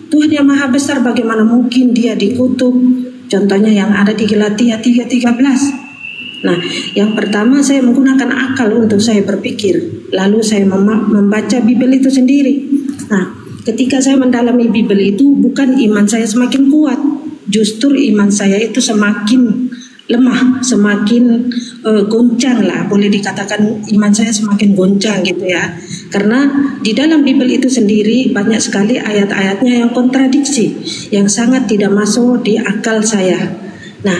Tuhan yang Maha Besar bagaimana mungkin dia dikutuk? Contohnya yang ada di Galatia 3:13. Nah, yang pertama saya menggunakan akal untuk saya berpikir, lalu saya membaca Bible itu sendiri. Nah, ketika saya mendalami Bible itu, bukan iman saya semakin kuat, justru iman saya itu semakin lemah, semakin goncang lah, boleh dikatakan iman saya semakin goncang gitu ya. Karena di dalam Bible itu sendiri banyak sekali ayat-ayatnya yang kontradiksi, yang sangat tidak masuk di akal saya. Nah,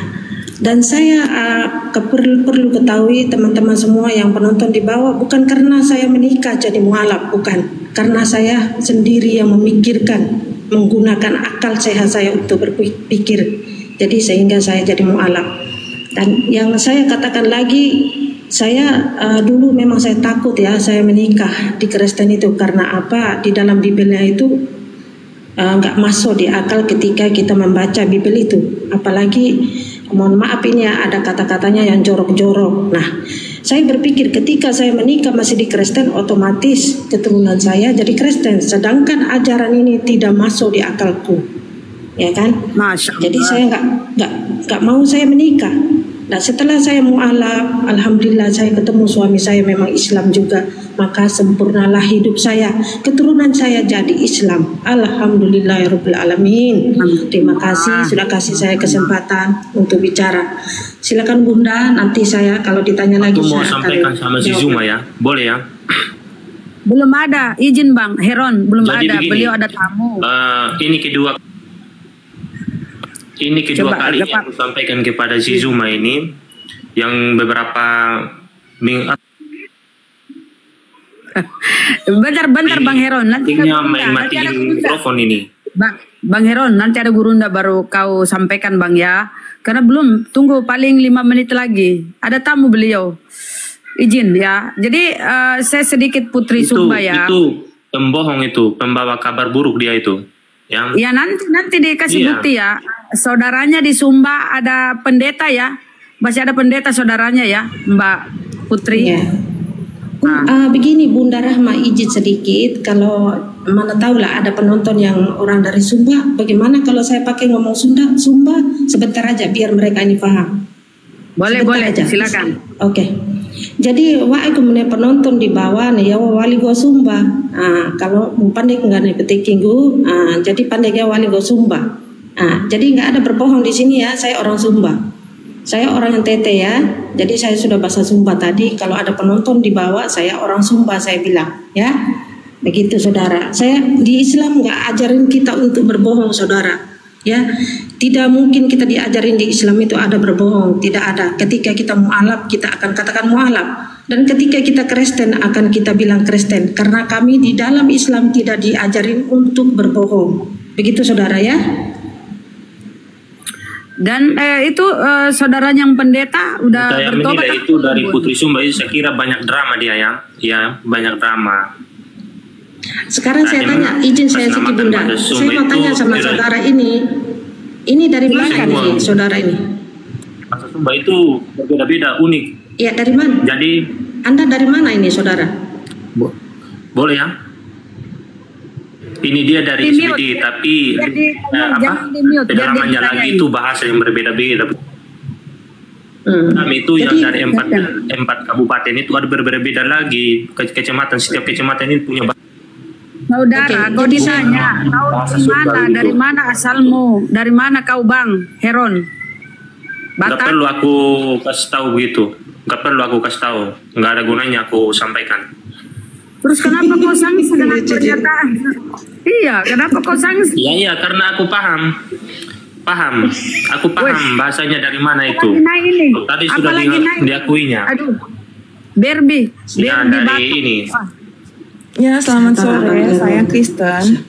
dan saya perlu ketahui teman-teman semua yang penonton di bawah, bukan karena saya menikah jadi mualaf, bukan. Karena saya sendiri yang memikirkan, menggunakan akal sehat saya untuk berpikir. Jadi sehingga saya jadi mualaf. Dan yang saya katakan lagi, saya dulu memang saya takut ya, saya menikah di Kristen itu karena apa? Di dalam Bibelnya itu nggak masuk di akal ketika kita membaca Bibel itu. Apalagi mohon maaf ini ya, ada kata-katanya yang jorok-jorok. Nah, saya berpikir ketika saya menikah masih di Kristen, otomatis keturunan saya jadi Kristen. Sedangkan ajaran ini tidak masuk di akalku, ya kan? Jadi saya nggak mau saya menikah. Nah, setelah saya mualaf, alhamdulillah saya ketemu suami saya memang Islam juga, maka sempurnalah hidup saya, keturunan saya jadi Islam. Alhamdulillahirabbil alamin. Terima kasih sudah kasih saya kesempatan untuk bicara. Silakan Bunda, nanti saya kalau ditanya lagi mau sampaikan sama si Zuma ya, boleh ya? Belum ada izin Bang Heron, belum jadi ada. Begini, beliau ada tamu. Ini kedua kali yang aku sampaikan kepada si Zuma ini, yang beberapa bentar Bang Heron, nanti matiin mikrofon ini. Bang Heron, nanti ada gurunda baru kau sampaikan Bang ya, karena belum, tunggu paling 5 menit lagi, ada tamu beliau, izin ya. Jadi saya sedikit Putri Sumba ya. Itu pembohong, itu pembawa kabar buruk dia itu. Ya nanti dikasih bukti ya. Saudaranya di Sumba ada pendeta ya, masih ada pendeta saudaranya ya Mbak Putri. Ya. Begini Bunda Rahma, izin sedikit, kalau mana tahu lah ada penonton yang orang dari Sumba, bagaimana kalau saya pakai ngomong Sumba sebentar aja biar mereka ini paham. Boleh aja. Silakan. Oke. Jadi aku punya penonton di bawah nih ya, wali go Sumba. Kalau pandai nggak nih petikingu, jadi pandai ya wali go Sumba. Jadi nggak ada berbohong di sini ya, saya orang Sumba. Saya orang NTT ya, jadi saya sudah bahasa Sumba tadi. Kalau ada penonton di bawah, saya orang Sumba saya bilang ya. Begitu saudara. Saya di Islam nggak ajarin kita untuk berbohong saudara. Ya, tidak mungkin kita diajarin di Islam itu ada berbohong, tidak ada. Ketika kita mualaf, kita akan katakan mualaf. Dan ketika kita Kristen, akan kita bilang Kristen. Karena kami di dalam Islam tidak diajarin untuk berbohong. Begitu saudara ya. Dan itu saudara yang pendeta udah saya bertobat. Itu dari Putri Sumba itu saya kira banyak drama dia ya banyak drama. Sekarang saya tanya, izin saya sedikit Bunda. Saya mau tanya sama saudara ini dari mana ini saudara ini? Bahasa Sumba itu berbeda-beda, unik. Iya, dari mana? Jadi Anda dari mana ini saudara? Boleh ya? Ini dia dari SPD, tapi pedalamannya lagi itu bahasa yang berbeda-beda. Kami itu yang dari empat kabupaten itu ada berbeda-beda lagi kecamatan, setiap kecamatan ini punya bahasa. Saudara, kau ditanya, kau di mana, dari mana asalmu, dari mana kau Bang Heron? Gak perlu aku kasih tahu begitu, gak perlu aku kasih tahu, nggak ada gunanya aku sampaikan. Terus kenapa kau sangsi dengan pernyataan? Iya, kenapa kau sangsi? Iya, karena aku paham. Aku paham bahasanya dari mana itu. Tadi sudah diakuinya. Aduh, Berbi dari ini. Ya, selamat sore, saya Kristen.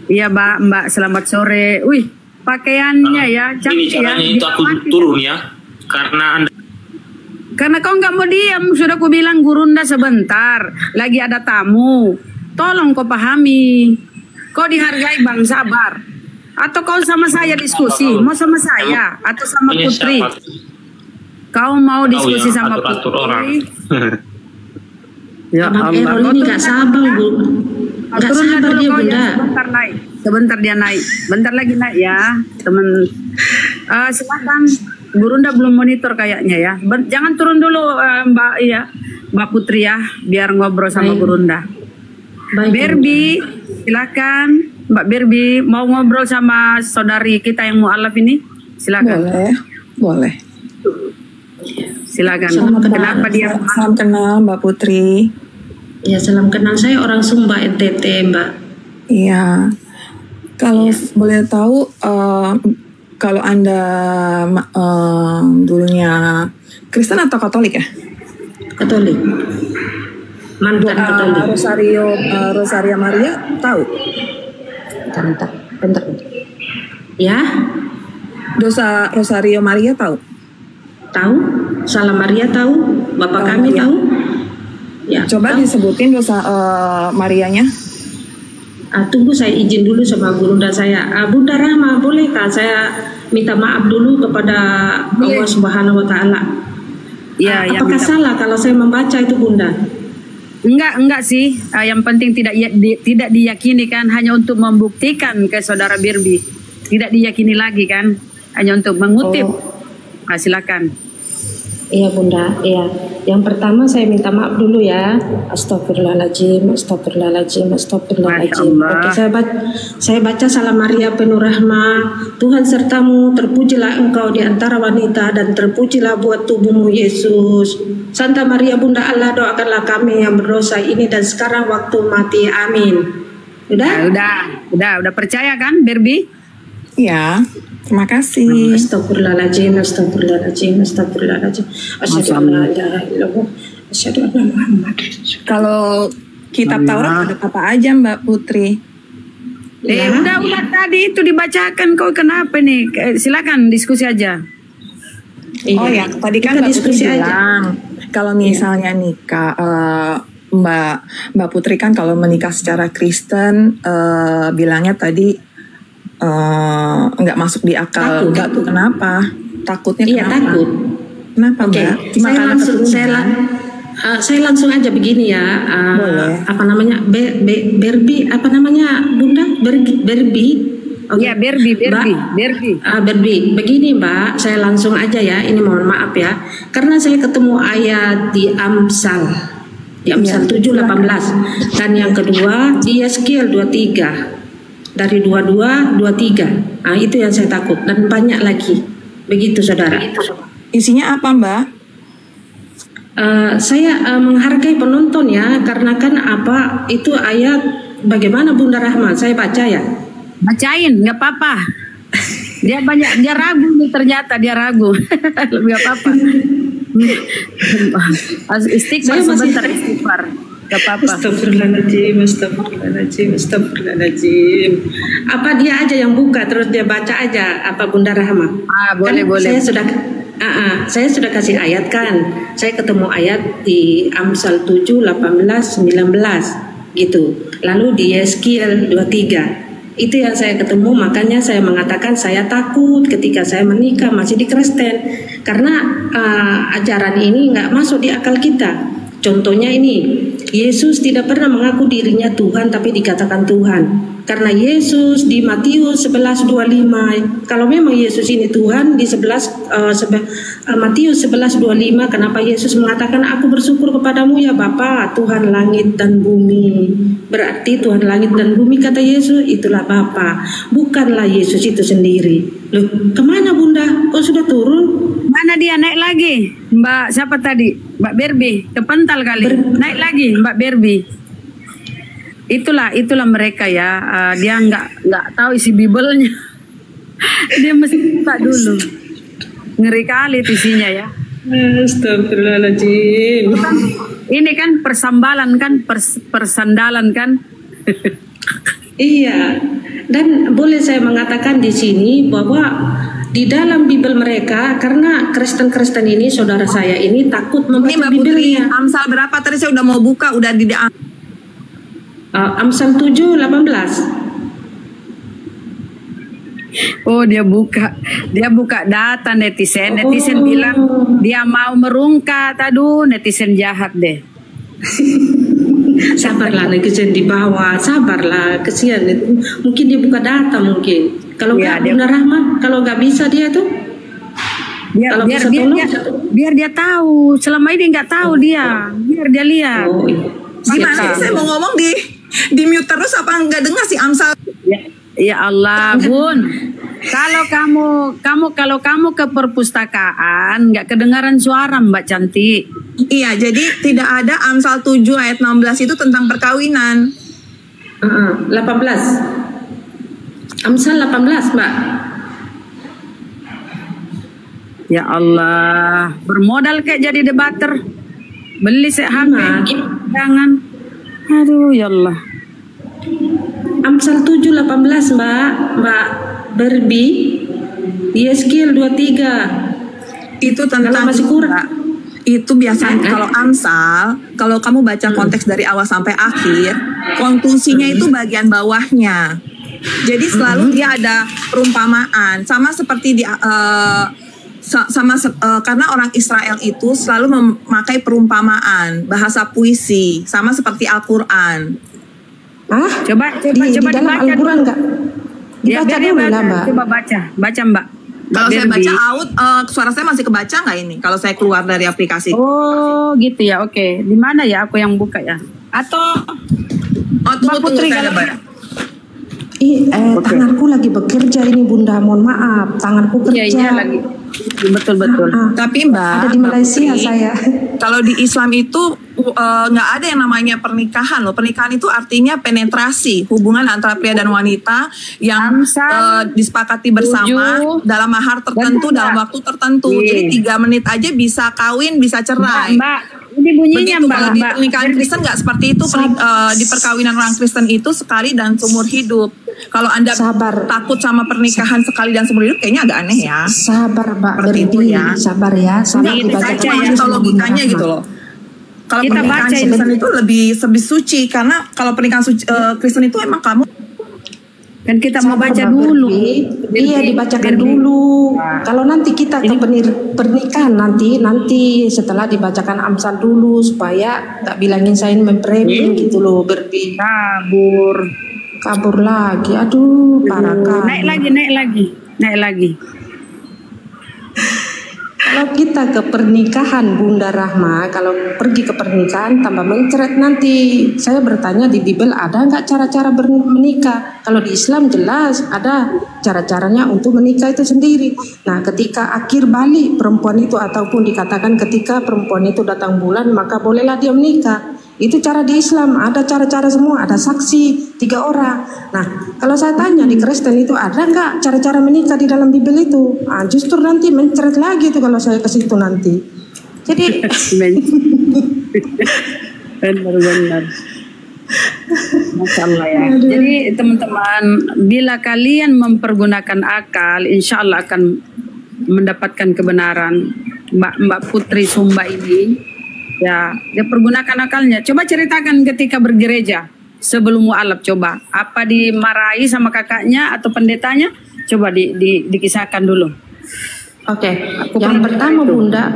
Iya, Mbak, selamat sore. Wih, pakaiannya ya, cantik ya. Ini caranya itu aku turun ya, karena kau nggak mau diam, sudah aku bilang gurunda sebentar, lagi ada tamu. Tolong kau pahami, kau dihargai Bang, sabar. Atau kau sama saya diskusi, mau sama saya atau sama Putri? Kau mau diskusi sama Putri? Ya Allah, ini nggak sabar Bu, nggak sabar dia Bunda. Sebentar dia naik. Bentar lagi naik ya, teman. Silakan. Gurunda belum monitor kayaknya ya. Jangan turun dulu Mbak Putri ya, biar ngobrol sama Gurunda. Baik, Berbi, silakan. Mbak Berbi mau ngobrol sama saudari kita yang mualaf ini? Silakan. Boleh. Silakan. Kenapa dia? Salam kenal Mbak Putri. Ya, salam kenal. Saya orang Sumba, NTT, Mbak. Iya. Kalau boleh tahu, kalau Anda dulunya Kristen atau Katolik ya? Katolik. Mantan Katolik. Rosaria Maria tahu? Bentar. Ya? Dosa Rosario Maria tahu? Tahu? Salam Maria tahu? Bapak kami Maria. tahu? Ya. Coba disebutin dosa Marianya. Tunggu, saya izin dulu sama Gurunda saya. Bunda Rahma, bolehkah saya minta maaf dulu kepada Allah Subhanahu wa Ta'ala? Ya, apakah salah kalau saya membaca itu, Bunda? Enggak sih. Yang penting tidak diyakini kan, hanya untuk membuktikan ke saudara Birbi. Tidak diyakini lagi kan, hanya untuk mengutip. Silakan. Iya, Bunda. Iya. Yang pertama saya minta maaf dulu ya. Astagfirullahaladzim. Oke, saya baca salam Maria penuh rahmat. Tuhan sertamu, terpujilah engkau di antara wanita dan terpujilah buat tubuhmu Yesus. Santa Maria Bunda Allah, doakanlah kami yang berdosa ini dan sekarang waktu mati. Amin. Udah percaya kan, Berbi? Iya. Terima kasih. Astagfirullahaladzim. Asyhadu an la ilaha illallah. Asyhadu anna Muhammad. Kalau kitab Taurat ada apa aja Mbak Putri? Udah tadi itu dibacakan, kok kenapa nih? Silakan diskusi aja. Oh ya, tadi kan Mbak Putri bilang kalau misalnya nikah, Mbak Putri kan kalau menikah secara Kristen, bilangnya tadi nggak masuk di akal. Enggak tuh, kenapa? Takutnya kenapa? Iya, takut. Kenapa, Mbak? Saya langsung aja begini ya. Boleh. Apa namanya? Berbi, apa namanya, Bunda? Berbi. Okay. Ya, Berbi. Berbi. Begini, Mbak, saya langsung aja ya. Ini mohon maaf ya. Karena saya ketemu ayat di Amsal 7:18. Dan yang kedua di Yeskiel 23. Dari 22-23. Itu yang saya takut, dan banyak lagi. Begitu, saudara. Isinya apa, Mbak? Saya menghargai penonton ya, karena kan itu ayat bagaimana Bunda Rahma, saya baca ya. Bacain, nggak apa-apa. Dia ragu nih, ternyata dia ragu. Nggak apa-apa. Istighfar sebentar, istighfar. Gak apa-apa. Astagfirullahaladzim. Apa dia aja yang buka terus dia baca aja apa Bunda Rahma? Boleh. Saya sudah kasih ayat kan. Saya ketemu ayat di Amsal 7:18-19 gitu. Lalu di Yeskiel 23. Itu yang saya ketemu, makanya saya mengatakan saya takut ketika saya menikah masih di Kristen, karena ajaran ini nggak masuk di akal kita. Contohnya ini, Yesus tidak pernah mengaku dirinya Tuhan tapi dikatakan Tuhan. Karena Yesus di Matius 11:25, kalau memang Yesus ini Tuhan di Matius 11:25, kenapa Yesus mengatakan aku bersyukur kepadamu ya Bapa, Tuhan langit dan bumi. Berarti Tuhan langit dan bumi, kata Yesus, itulah Bapa, bukanlah Yesus itu sendiri. Loh, kemana Bunda? Kok sudah turun? Mana dia naik lagi? Mbak siapa tadi? Mbak Berbi, kepental kali. Naik lagi Mbak Berbi. Itulah mereka ya. Dia nggak tahu isi Bibelnya. Dia mesti buka dulu. Ngeri kali isinya ya. Astagfirullahaladzim. Ini kan persambalan kan, persandalan kan. Iya. Dan boleh saya mengatakan di sini bahwa di dalam Bibel mereka, karena Kristen-Kristen ini, saudara saya ini takut membaca Bibelnya. Amsal berapa tadi? Saya udah mau buka, udah di Amsal 7:18. Oh, dia buka data netizen. Netizen bilang dia mau merungkat. Aduh, netizen jahat deh. Sabarlah, netizen di bawah, sabarlah, kesian itu. Mungkin dia buka data mungkin. Kalau nggak Bunda Rahma, kalau nggak bisa dia tuh. Biar dia tahu. Selama ini nggak tahu dia. Biar dia lihat. Oh, gimana sih saya mau ngomong di mute terus apa nggak dengar si Amsal? Ya Allah, Bun. Kalau kamu ke perpustakaan nggak kedengaran suara Mbak Cantik. Iya, jadi tidak ada Amsal 7 ayat 16 itu tentang perkawinan. 18. Amsal 18, Mbak. Ya Allah, bermodal kayak jadi debater. Beli HP, jangan. Aduh, ya Allah. Amsal 7:18, Mbak Barbie. Yeskiel 23. Itu tentang masih kurang. Itu biasanya kalau Amsal, kalau kamu baca konteks dari awal sampai akhir, konklusinya itu bagian bawahnya. Jadi selalu dia ada perumpamaan, sama seperti karena orang Israel itu selalu memakai perumpamaan, bahasa puisi, sama seperti Al-Quran. Coba dalam dibaca Al-Quran enggak? Dibaca dulu lah, Mbak. Coba baca Mbak. Kalau saya baca out, suara saya masih kebaca nggak ini? Kalau saya keluar dari aplikasi. Oh, gitu ya. Oke. Di mana ya? Aku yang buka ya. Atau tunggu saya baca. Tanganku lagi bekerja ini, Bunda. Mohon maaf, tanganku kerja. Iya lagi. Betul. Tapi Mbak, ada di Malaysia saya. Kalau di Islam itu nggak ada yang namanya pernikahan loh. Pernikahan itu artinya penetrasi, hubungan antara pria dan wanita yang disepakati bersama dalam mahar tertentu, dalam waktu tertentu. Jadi 3 menit aja bisa kawin, bisa cerai. Mbak, ini bunyinya Begitu, kalau di pernikahan Kristen nggak seperti itu. Di perkawinan orang Kristen itu sekali dan seumur hidup. Kalau Anda takut sama pernikahan sekali dan seumur hidup, kayaknya agak aneh ya. Sabar, Mbak. Seperti itu ya. Sabar ya. Baca logikanya gitu loh. Kalau pernikahan Kristen itu lebih suci, karena kalau pernikahan Kristen itu emang kamu kan kita mau baca dulu. Iya, dibacakan dulu. Kalau nanti kita ke pernikahan nanti setelah dibacakan Amsal dulu supaya nggak bilangin saya memframing gitu loh, kabur lagi. Aduh, parah kan. Naik lagi. Kalau kita ke pernikahan, Bunda Rahma, kalau pergi ke pernikahan tambah mencret nanti. Saya bertanya di Bible ada nggak cara-cara menikah? Kalau di Islam jelas ada cara-caranya untuk menikah itu sendiri. Nah, ketika akhir balik perempuan itu, ataupun dikatakan ketika perempuan itu datang bulan, maka bolehlah dia menikah. Itu cara di Islam, ada cara-cara semua, ada saksi 3 orang. Nah, kalau saya tanya di Kristen itu ada nggak cara-cara menikah di dalam Bible itu? Justru nanti mencret lagi tuh kalau saya ke situ nanti. Jadi benar. Masya Allah ya. Jadi teman-teman, bila kalian mempergunakan akal, insya Allah akan mendapatkan kebenaran. Mbak Putri Sumba ini, ya, dia pergunakan akalnya. Coba ceritakan ketika bergereja sebelum mualaf, coba apa dimarahi sama kakaknya atau pendetanya? Coba dikisahkan dulu. Oke, yang pertama Bunda.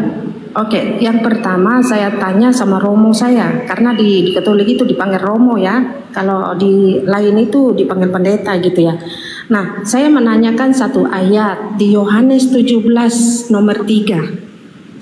Oke, yang pertama saya tanya sama romo saya, karena di Katolik itu dipanggil romo ya. Kalau di lain itu dipanggil pendeta gitu ya. Nah, saya menanyakan satu ayat di Yohanes 17 nomor 3.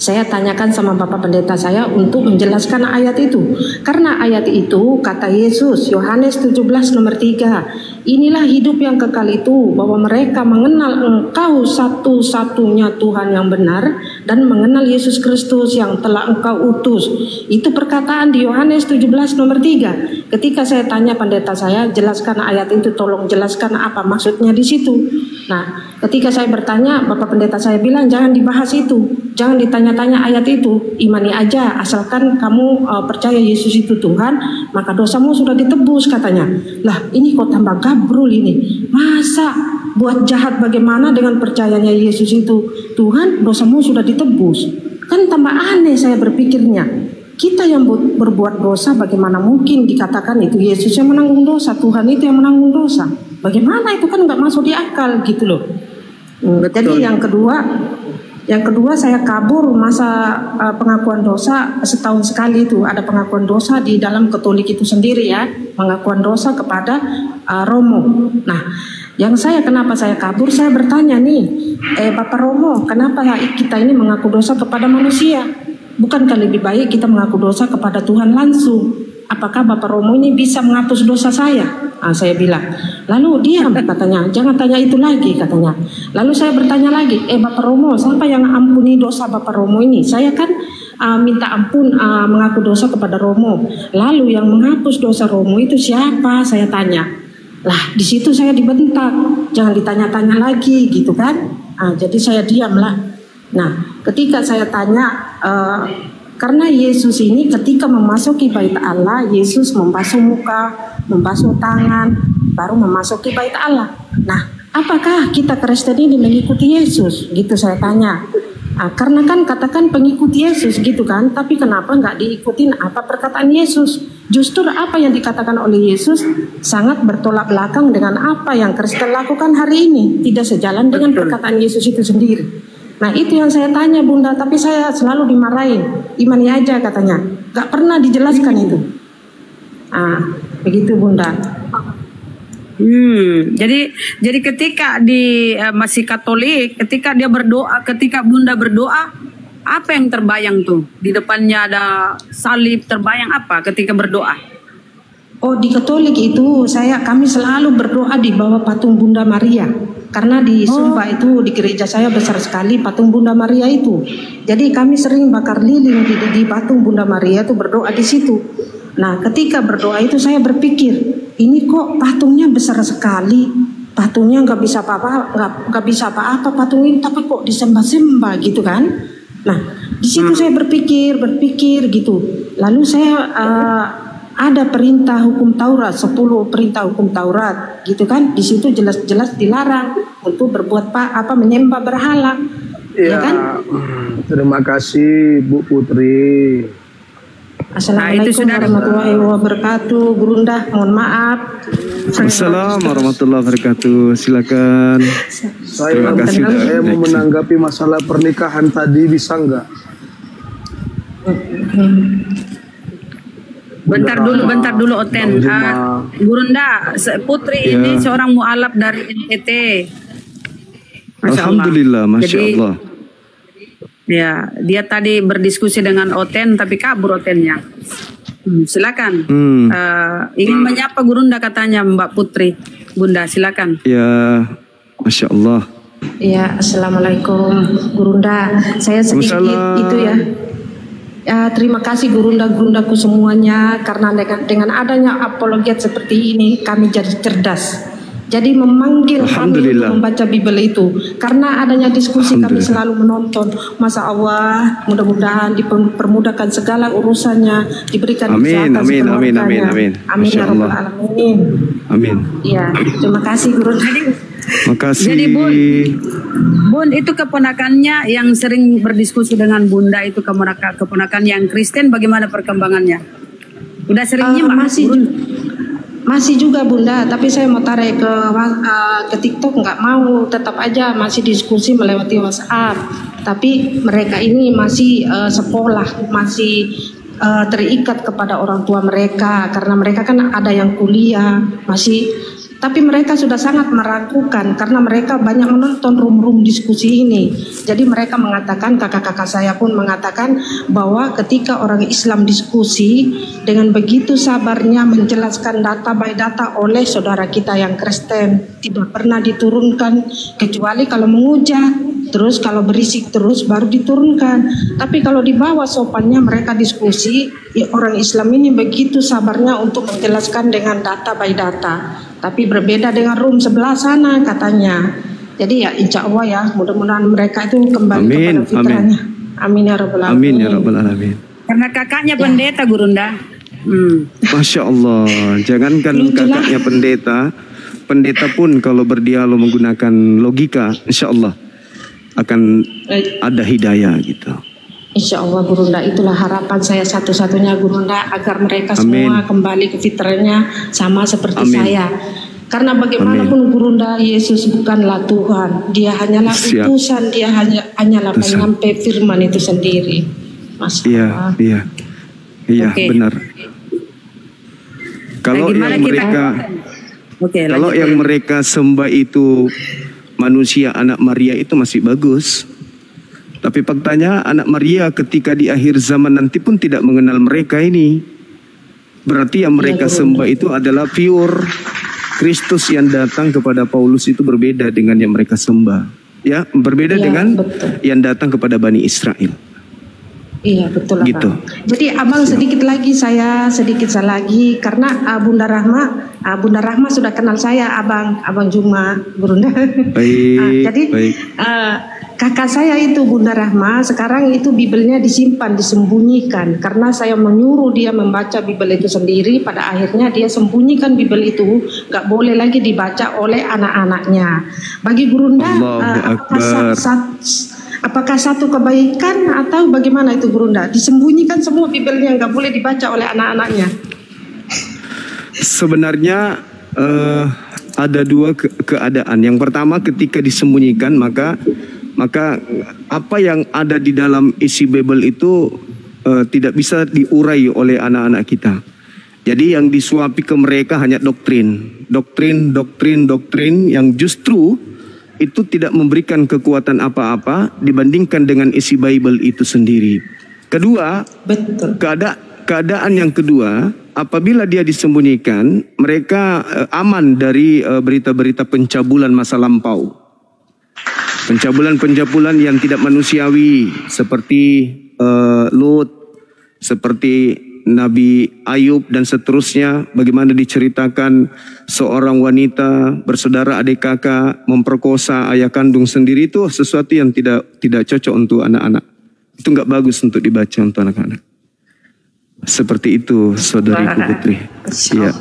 Saya tanyakan sama Bapak Pendeta saya untuk menjelaskan ayat itu. Karena ayat itu kata Yesus, Yohanes 17 nomor 3. Inilah hidup yang kekal itu, bahwa mereka mengenal Engkau satu-satunya Tuhan yang benar, dan mengenal Yesus Kristus yang telah Engkau utus. Itu perkataan di Yohanes 17 nomor 3. Ketika saya tanya pendeta saya, jelaskan ayat itu, tolong jelaskan apa maksudnya di situ. Nah, ketika saya bertanya, Bapak Pendeta saya bilang jangan dibahas itu, jangan ditanya-tanya ayat itu, imani aja, asalkan kamu percaya Yesus itu Tuhan, maka dosamu sudah ditebus katanya. Lah, ini kok tambah gabrul ini. Masa buat jahat bagaimana dengan percayanya Yesus itu Tuhan, dosamu sudah ditebus? Kan tambah aneh saya berpikirnya. Kita yang berbuat dosa, bagaimana mungkin dikatakan itu Yesus yang menanggung dosa, Tuhan itu yang menanggung dosa? Bagaimana itu, kan nggak masuk di akal gitu loh. Jadi yang Yang kedua, saya kabur masa pengakuan dosa setahun sekali itu. Ada pengakuan dosa di dalam Katolik itu sendiri ya, pengakuan dosa kepada Romo. Nah, kenapa saya kabur? Saya bertanya nih, Bapak Romo, kenapa kita ini mengaku dosa kepada manusia? Bukankah lebih baik kita mengaku dosa kepada Tuhan langsung? Apakah Bapak Romo ini bisa menghapus dosa saya? Saya bilang. Lalu diam katanya, jangan tanya itu lagi katanya. Lalu saya bertanya lagi, Bapak Romo, siapa yang ampuni dosa Bapak Romo ini? Saya kan minta ampun mengaku dosa kepada Romo. Lalu yang menghapus dosa Romo itu siapa? Saya tanya. Lah di situ saya dibentak, jangan ditanya-tanya lagi gitu kan? Jadi saya diam lah. Nah ketika saya tanya, karena Yesus ini ketika memasuki bait Allah, Yesus membasuh muka, membasuh tangan, baru memasuki bait Allah. Nah, apakah kita Kristen ini mengikuti Yesus? Gitu saya tanya. Karena kan katakan pengikut Yesus gitu kan, tapi kenapa nggak diikutin apa perkataan Yesus? Justru apa yang dikatakan oleh Yesus sangat bertolak belakang dengan apa yang Kristen lakukan hari ini, tidak sejalan dengan perkataan Yesus itu sendiri. Nah itu yang saya tanya Bunda, tapi saya selalu dimarahin. Imani aja katanya, gak pernah dijelaskan itu. Begitu Bunda. Jadi ketika di masih Katolik, ketika dia berdoa, ketika Bunda berdoa, apa yang terbayang tuh? Di depannya ada salib, terbayang apa ketika berdoa? Oh di Katolik itu kami selalu berdoa di bawah patung Bunda Maria. Karena di Sumba itu di gereja saya besar sekali patung Bunda Maria itu. Jadi kami sering bakar lilin di patung Bunda Maria itu berdoa di situ. Nah ketika berdoa itu saya berpikir, ini kok patungnya besar sekali, patungnya nggak bisa apa-apa patung ini, tapi kok disembah-sembah gitu kan? Nah di situ saya berpikir gitu. Lalu saya ada perintah hukum Taurat, 10 perintah hukum Taurat, gitu kan? Di situ jelas-jelas dilarang untuk berbuat menyembah berhala, ya kan? Terima kasih Bu Putri. Assalamualaikum warahmatullahi wabarakatuh. Gurunda, mohon maaf. Assalamualaikum warahmatullahi wabarakatuh. Silakan. Terima kasih. Saya mau menanggapi masalah pernikahan tadi, bisa nggak? Bentar dulu Oten. Gurunda, Putri ini seorang mualaf dari NTT. Alhamdulillah, Masya Allah. Ya, dia tadi berdiskusi dengan Oten tapi kabur Otennya. Silakan. Ingin menyapa Gurunda katanya Mbak Putri. Bunda, silakan. Ya, Masya Allah. Ya, Assalamualaikum Gurunda. Saya sedikit itu ya. Terima kasih gurunda-gurundaku semuanya, karena dengan adanya apologet seperti ini kami jadi cerdas. Jadi memanggil kami untuk membaca Bible itu, karena adanya diskusi kami selalu menonton. Masya Allah, mudah-mudahan dipermudahkan segala urusannya, diberikan kesehatan sekeluarganya. Amin ya rabbal alamin. Amin. Ya, terima kasih Gurunda. Makasih. Jadi Bun itu keponakannya yang sering berdiskusi dengan Bunda, itu keponakan yang Kristen, bagaimana perkembangannya? Udah sering nyimak? Masih juga Bunda, tapi saya mau tarik ke TikTok, nggak mau, tetap aja masih diskusi melewati WhatsApp. Tapi mereka ini masih sekolah, masih terikat kepada orang tua mereka, karena mereka kan ada yang kuliah, tapi mereka sudah sangat meragukan karena mereka banyak menonton room diskusi ini. Jadi mereka mengatakan, kakak-kakak saya pun mengatakan bahwa ketika orang Islam diskusi dengan begitu sabarnya menjelaskan data by data oleh saudara kita yang Kristen, tidak pernah diturunkan kecuali kalau menghujat, terus kalau berisik terus baru diturunkan. Tapi kalau di bawah sopannya mereka diskusi, ya orang Islam ini begitu sabarnya untuk menjelaskan dengan data by data. Tapi berbeda dengan room sebelah sana katanya. Jadi ya insya Allah ya, mudah-mudahan mereka itu kembali kepada fitrahnya. Amin ya rabbal alamin. Amin ya rabbal alamin. Karena kakaknya pendeta Gurunda. Masya Allah, jangankan kakaknya pendeta pun kalau berdialog menggunakan logika, insya Allah akan ada hidayah gitu. Insya Allah Gurunda, itulah harapan saya satu-satunya Gurunda, agar mereka semua kembali ke fitrahnya sama seperti saya. Karena bagaimanapun Gurunda, Yesus bukanlah Tuhan. Dia hanyalah utusan, dia hanyalah penyampai firman itu sendiri. Mas. Iya, benar. Kalau yang mereka sembah itu manusia anak Maria itu masih bagus. Tapi faktanya anak Maria ketika di akhir zaman nanti pun tidak mengenal mereka ini. Berarti yang mereka sembah itu adalah pure Kristus yang datang kepada Paulus itu berbeda dengan yang mereka sembah. Ya, berbeda dengan yang datang kepada Bani Israel. Iya, betul. Gitu. Jadi abang sedikit lagi karena Bunda Rahma sudah kenal saya, abang Juma, Gurunda. Jadi kakak saya itu Bunda Rahma sekarang itu Bibelnya disembunyikan karena saya menyuruh dia membaca Bibel itu sendiri. Pada akhirnya dia sembunyikan Bibel itu, gak boleh lagi dibaca oleh anak-anaknya. Bagi Gurunda, apakah satu kebaikan atau bagaimana itu Gurunda? Disembunyikan semua Bibelnya, gak boleh dibaca oleh anak-anaknya. Sebenarnya ada dua keadaan. Yang pertama ketika disembunyikan maka apa yang ada di dalam isi Bible itu tidak bisa diurai oleh anak-anak kita. Jadi yang disuapi ke mereka hanya doktrin yang justru itu tidak memberikan kekuatan apa-apa dibandingkan dengan isi Bible itu sendiri. Kedua, keadaan yang kedua, apabila dia disembunyikan, mereka aman dari berita-berita pencabulan masa lampau. Pencabulan yang tidak manusiawi seperti Lut, seperti Nabi Ayub dan seterusnya. Bagaimana diceritakan seorang wanita bersaudara adik kakak memperkosa ayah kandung sendiri, itu sesuatu yang tidak cocok untuk anak-anak. Itu nggak bagus untuk dibaca untuk anak-anak. Seperti itu, saudariku Putri. Iya.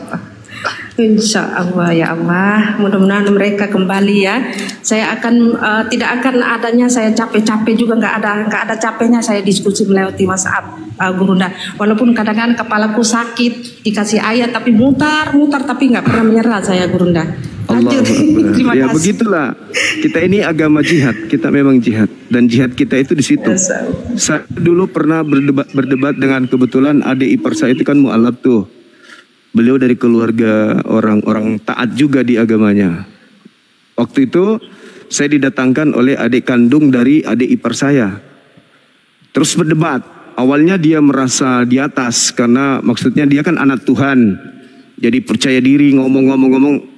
Insya Allah ya Allah, mudah-mudahan mereka kembali ya. Saya akan tidak akan adanya saya capek-capek juga, nggak ada capeknya saya diskusi melewati WhatsApp Gurunda. Walaupun kadang-kadang kepalaku sakit, dikasih ayat tapi mutar tapi nggak pernah menyerah saya Gurunda. Allah, ya begitulah. Kita ini agama jihad, kita memang jihad dan jihad kita itu di situ. Saya dulu pernah berdebat dengan kebetulan adik ipar saya itu kan mu'alaf tuh. Beliau dari keluarga orang-orang taat juga di agamanya. Waktu itu saya didatangkan oleh adik kandung dari adik ipar saya. Terus berdebat. Awalnya dia merasa di atas karena maksudnya dia kan anak Tuhan. Jadi percaya diri ngomong.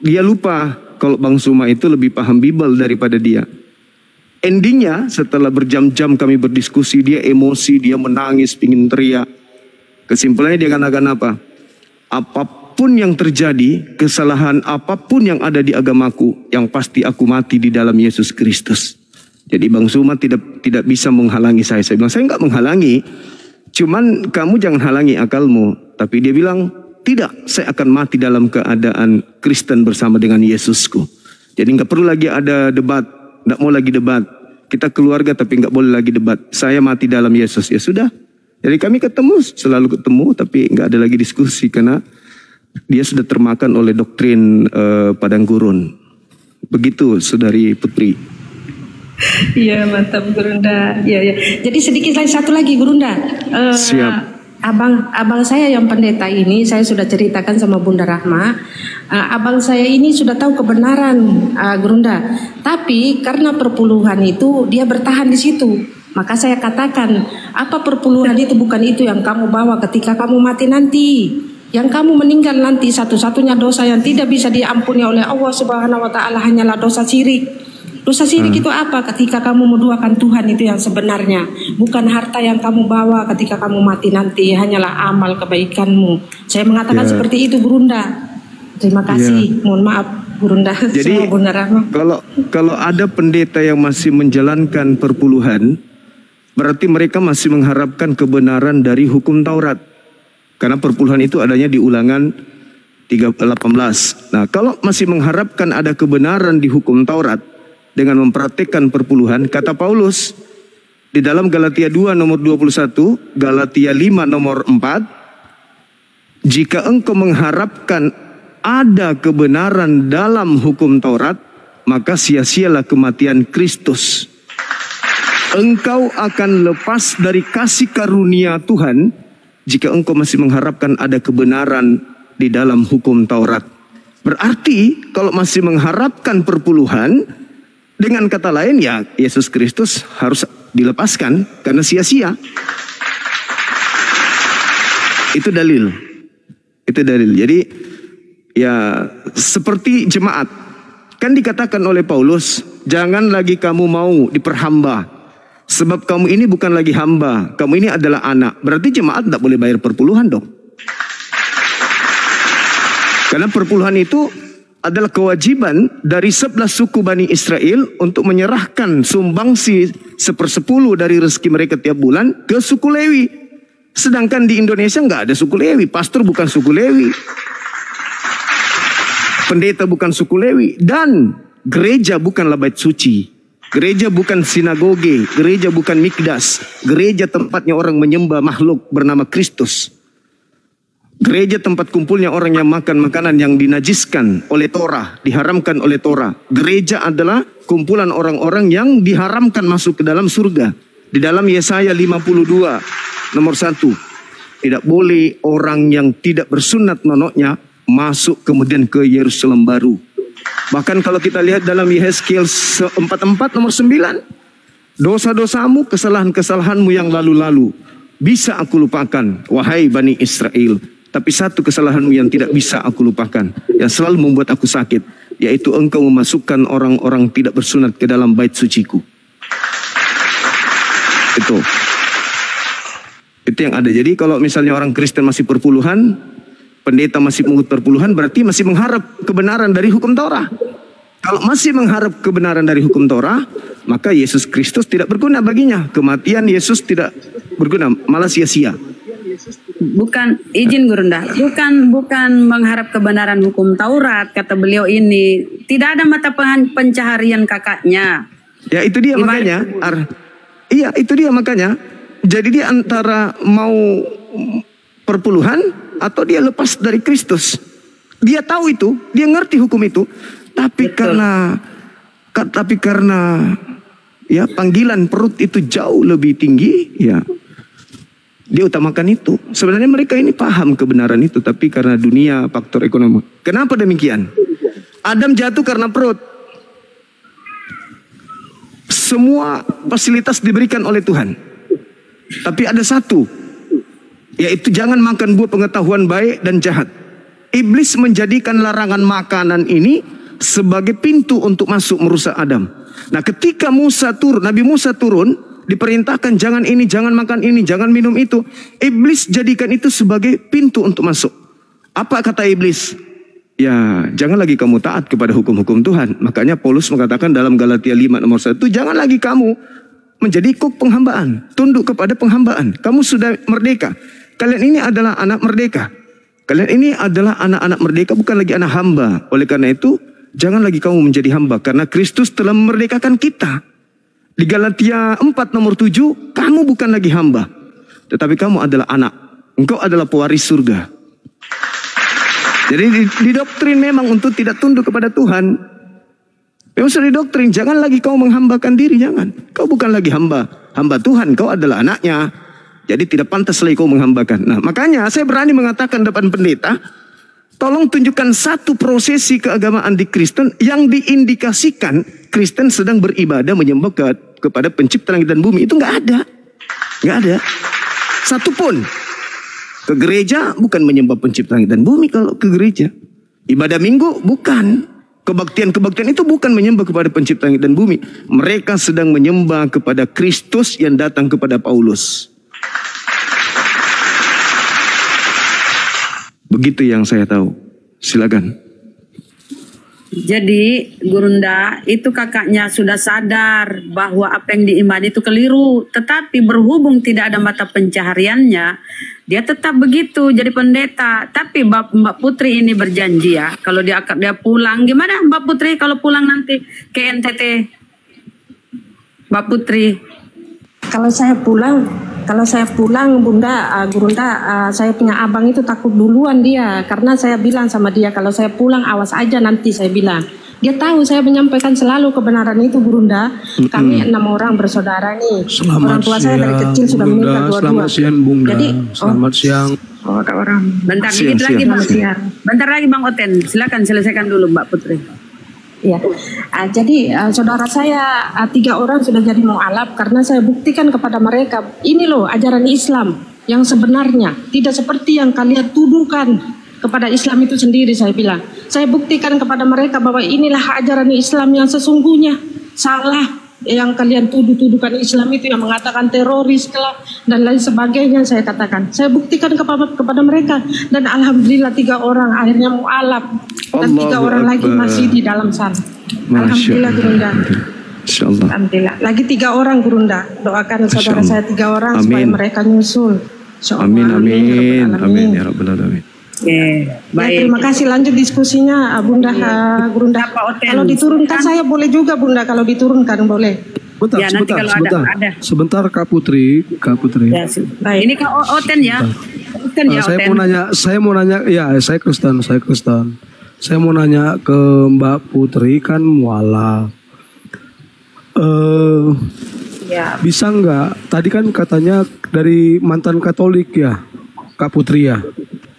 Dia lupa kalau Bang Suma itu lebih paham Bible daripada dia. Endingnya setelah berjam-jam kami berdiskusi, dia emosi, dia menangis, pingin teriak. Kesimpulannya dia katakan apa? Apapun yang terjadi, kesalahan apapun yang ada di agamaku, yang pasti aku mati di dalam Yesus Kristus. Jadi Bang Suma tidak bisa menghalangi saya. Saya bilang, saya nggak menghalangi, cuman kamu jangan halangi akalmu. Tapi dia bilang, tidak, saya akan mati dalam keadaan Kristen bersama dengan Yesusku. Jadi nggak perlu lagi ada debat, nggak mau lagi debat. Kita keluarga tapi nggak boleh lagi debat. Saya mati dalam Yesus, ya sudah. Jadi kami selalu ketemu, tapi nggak ada lagi diskusi karena dia sudah termakan oleh doktrin padang gurun. Begitu, saudari Putri. Iya, mantap Gurunda. Ya. Jadi sedikit satu lagi Gurunda. Siap. Abang saya yang pendeta ini, saya sudah ceritakan sama Bunda Rahma. Abang saya ini sudah tahu kebenaran Gurunda. Tapi karena perpuluhan itu dia bertahan di situ. Maka saya katakan, apa perpuluhan itu bukan itu yang kamu bawa ketika kamu mati nanti. Yang kamu meninggal nanti, satu-satunya dosa yang tidak bisa diampuni oleh Allah Subhanahu wa Ta'ala hanyalah dosa syirik. Dosa syirik itu apa? Ketika kamu menduakan Tuhan, itu yang sebenarnya. Bukan harta yang kamu bawa ketika kamu mati nanti, hanyalah amal kebaikanmu. Saya mengatakan seperti itu Gurunda. Terima kasih. Mohon maaf Gurunda. Jadi kalau ada pendeta yang masih menjalankan perpuluhan, berarti mereka masih mengharapkan kebenaran dari hukum Taurat. Karena perpuluhan itu adanya di Ulangan 18. Nah, kalau masih mengharapkan ada kebenaran di hukum Taurat dengan mempraktikkan perpuluhan, kata Paulus di dalam Galatia 2 nomor 21, Galatia 5 nomor 4, jika engkau mengharapkan ada kebenaran dalam hukum Taurat, maka sia-sialah kematian Kristus. Engkau akan lepas dari kasih karunia Tuhan jika engkau masih mengharapkan ada kebenaran di dalam hukum Taurat. Berarti kalau masih mengharapkan perpuluhan, dengan kata lain ya Yesus Kristus harus dilepaskan karena sia-sia. Itu dalil. Itu dalil. Jadi ya seperti jemaat. Kan dikatakan oleh Paulus, jangan lagi kamu mau diperhamba. Sebab kamu ini bukan lagi hamba, kamu ini adalah anak. Berarti jemaat tidak boleh bayar perpuluhan dong. Karena perpuluhan itu adalah kewajiban dari 11 suku Bani Israel untuk menyerahkan sumbangsi 1/10 dari rezeki mereka tiap bulan ke suku Lewi. Sedangkan di Indonesia nggak ada suku Lewi, pastor bukan suku Lewi, pendeta bukan suku Lewi, dan gereja bukanlah bait suci. Gereja bukan sinagoge, gereja bukan mikdas, gereja tempatnya orang menyembah makhluk bernama Kristus. Gereja tempat kumpulnya orang yang makan makanan yang dinajiskan oleh Torah, diharamkan oleh Torah. Gereja adalah kumpulan orang-orang yang diharamkan masuk ke dalam surga. Di dalam Yesaya 52 nomor 1, tidak boleh orang yang tidak bersunat nonoknya masuk kemudian ke Yerusalem baru. Bahkan kalau kita lihat dalam Yehezkiel 44 nomor 9, dosa-dosamu, kesalahan-kesalahanmu yang lalu-lalu bisa aku lupakan, wahai Bani Israel. Tapi satu kesalahanmu yang tidak bisa aku lupakan, yang selalu membuat aku sakit, yaitu engkau memasukkan orang-orang tidak bersunat ke dalam bait suciku. Itu yang ada. Jadi kalau misalnya orang Kristen masih perpuluhan, pendeta masih mengut perpuluhan, berarti masih mengharap kebenaran dari hukum Torah. Kalau masih mengharap kebenaran dari hukum Torah, maka Yesus Kristus tidak berguna baginya. Kematian Yesus tidak berguna, malah sia-sia. Bukan, izin Gurunda, bukan mengharap kebenaran hukum Taurat, kata beliau ini. Tidak ada mata pencaharian kakaknya. Ya itu dia makanya. Iya itu dia makanya. Jadi dia antara mau perpuluhan atau dia lepas dari Kristus. Dia tahu itu, dia ngerti hukum itu, tapi karena ya panggilan perut itu jauh lebih tinggi, ya dia utamakan itu. Sebenarnya mereka ini paham kebenaran itu, tapi karena dunia, faktor ekonomi. Kenapa demikian? Adam jatuh karena perut. Semua fasilitas diberikan oleh Tuhan, tapi ada satu, yaitu jangan makan buah pengetahuan baik dan jahat. Iblis menjadikan larangan makanan ini sebagai pintu untuk masuk merusak Adam. Nah ketika Nabi Musa turun, diperintahkan jangan ini, jangan makan ini, jangan minum itu. Iblis jadikan itu sebagai pintu untuk masuk. Apa kata iblis? Ya jangan lagi kamu taat kepada hukum-hukum Tuhan. Makanya Paulus mengatakan dalam Galatia 5 nomor 1, jangan lagi kamu menjadi kuk penghambaan, tunduk kepada penghambaan. Kamu sudah merdeka. Kalian ini adalah anak merdeka. Kalian ini adalah anak-anak merdeka, bukan lagi anak hamba. Oleh karena itu, jangan lagi kamu menjadi hamba, karena Kristus telah memerdekakan kita. Di Galatia 4 nomor 7, kamu bukan lagi hamba, tetapi kamu adalah anak. Engkau adalah pewaris surga. Jadi didoktrin memang untuk tidak tunduk kepada Tuhan. Memang sudah didoktrin, jangan lagi kau menghambakan diri, jangan. Kau bukan lagi hamba Tuhan, kau adalah anaknya. Jadi tidak pantas lagi kau menghambakan. Nah makanya saya berani mengatakan depan pendeta, tolong tunjukkan satu prosesi keagamaan di Kristen yang diindikasikan Kristen sedang beribadah menyembah kepada pencipta langit dan bumi. Itu nggak ada. Nggak ada. Satu pun. Ke gereja bukan menyembah pencipta langit dan bumi kalau ke gereja. Ibadah minggu bukan. Kebaktian-kebaktian itu bukan menyembah kepada pencipta langit dan bumi. Mereka sedang menyembah kepada Kristus yang datang kepada Paulus. Begitu yang saya tahu. Silakan. Jadi Gurunda itu kakaknya sudah sadar bahwa apa yang diimani itu keliru, tetapi berhubung tidak ada mata pencahariannya, dia tetap begitu jadi pendeta. Tapi Mbak Putri ini berjanji ya, kalau dia pulang, gimana Mbak Putri kalau pulang nanti ke NTT? Mbak Putri, kalau saya pulang Kalau saya pulang Bunda, Gurunda, saya punya abang itu takut duluan dia, karena saya bilang sama dia kalau saya pulang awas aja nanti, saya bilang. Dia tahu saya menyampaikan selalu kebenaran itu Bunda. Kami 6 orang bersaudara nih. Orang tua saya dari kecil sudah meninggal dua-dua. Selamat siang Bunda. Jadi, selamat siang. Oh, ada orang. Bentar dikit lagi Bang. Bentar lagi Bang Oten. Silakan selesaikan dulu Mbak Putri. Ya, jadi saudara saya 3 orang sudah jadi mu'alaf karena saya buktikan kepada mereka ini loh ajaran Islam yang sebenarnya, tidak seperti yang kalian tuduhkan kepada Islam itu sendiri. Saya bilang, saya buktikan kepada mereka bahwa inilah ajaran Islam yang sesungguhnya. Salah yang kalian tuduhkan Islam itu yang mengatakan teroris dan lain sebagainya. Saya katakan, saya buktikan kepada mereka, dan alhamdulillah 3 orang akhirnya mu'alaf dan 3 orang lagi masih di dalam sana. Alhamdulillah Gurunda. Insyaallah. Alhamdulillah. Lagi 3 orang Gurunda. Doakan saudara saya 3 orang supaya mereka nyusul. Amin amin amin ya rabbal alamin. Baik. Terima kasih. Lanjut diskusinya Bunda Gurunda. Kalau diturunkan saya boleh juga Bunda, kalau diturunkan boleh. Sebentar Kak Putri. Ya, baik. Ini Kak Oten ya. Saya mau nanya, ya saya Kristen. Saya mau nanya ke Mbak Putri, kan mualaf. Bisa nggak? Tadi kan katanya dari mantan Katolik ya, Kak Putri ya.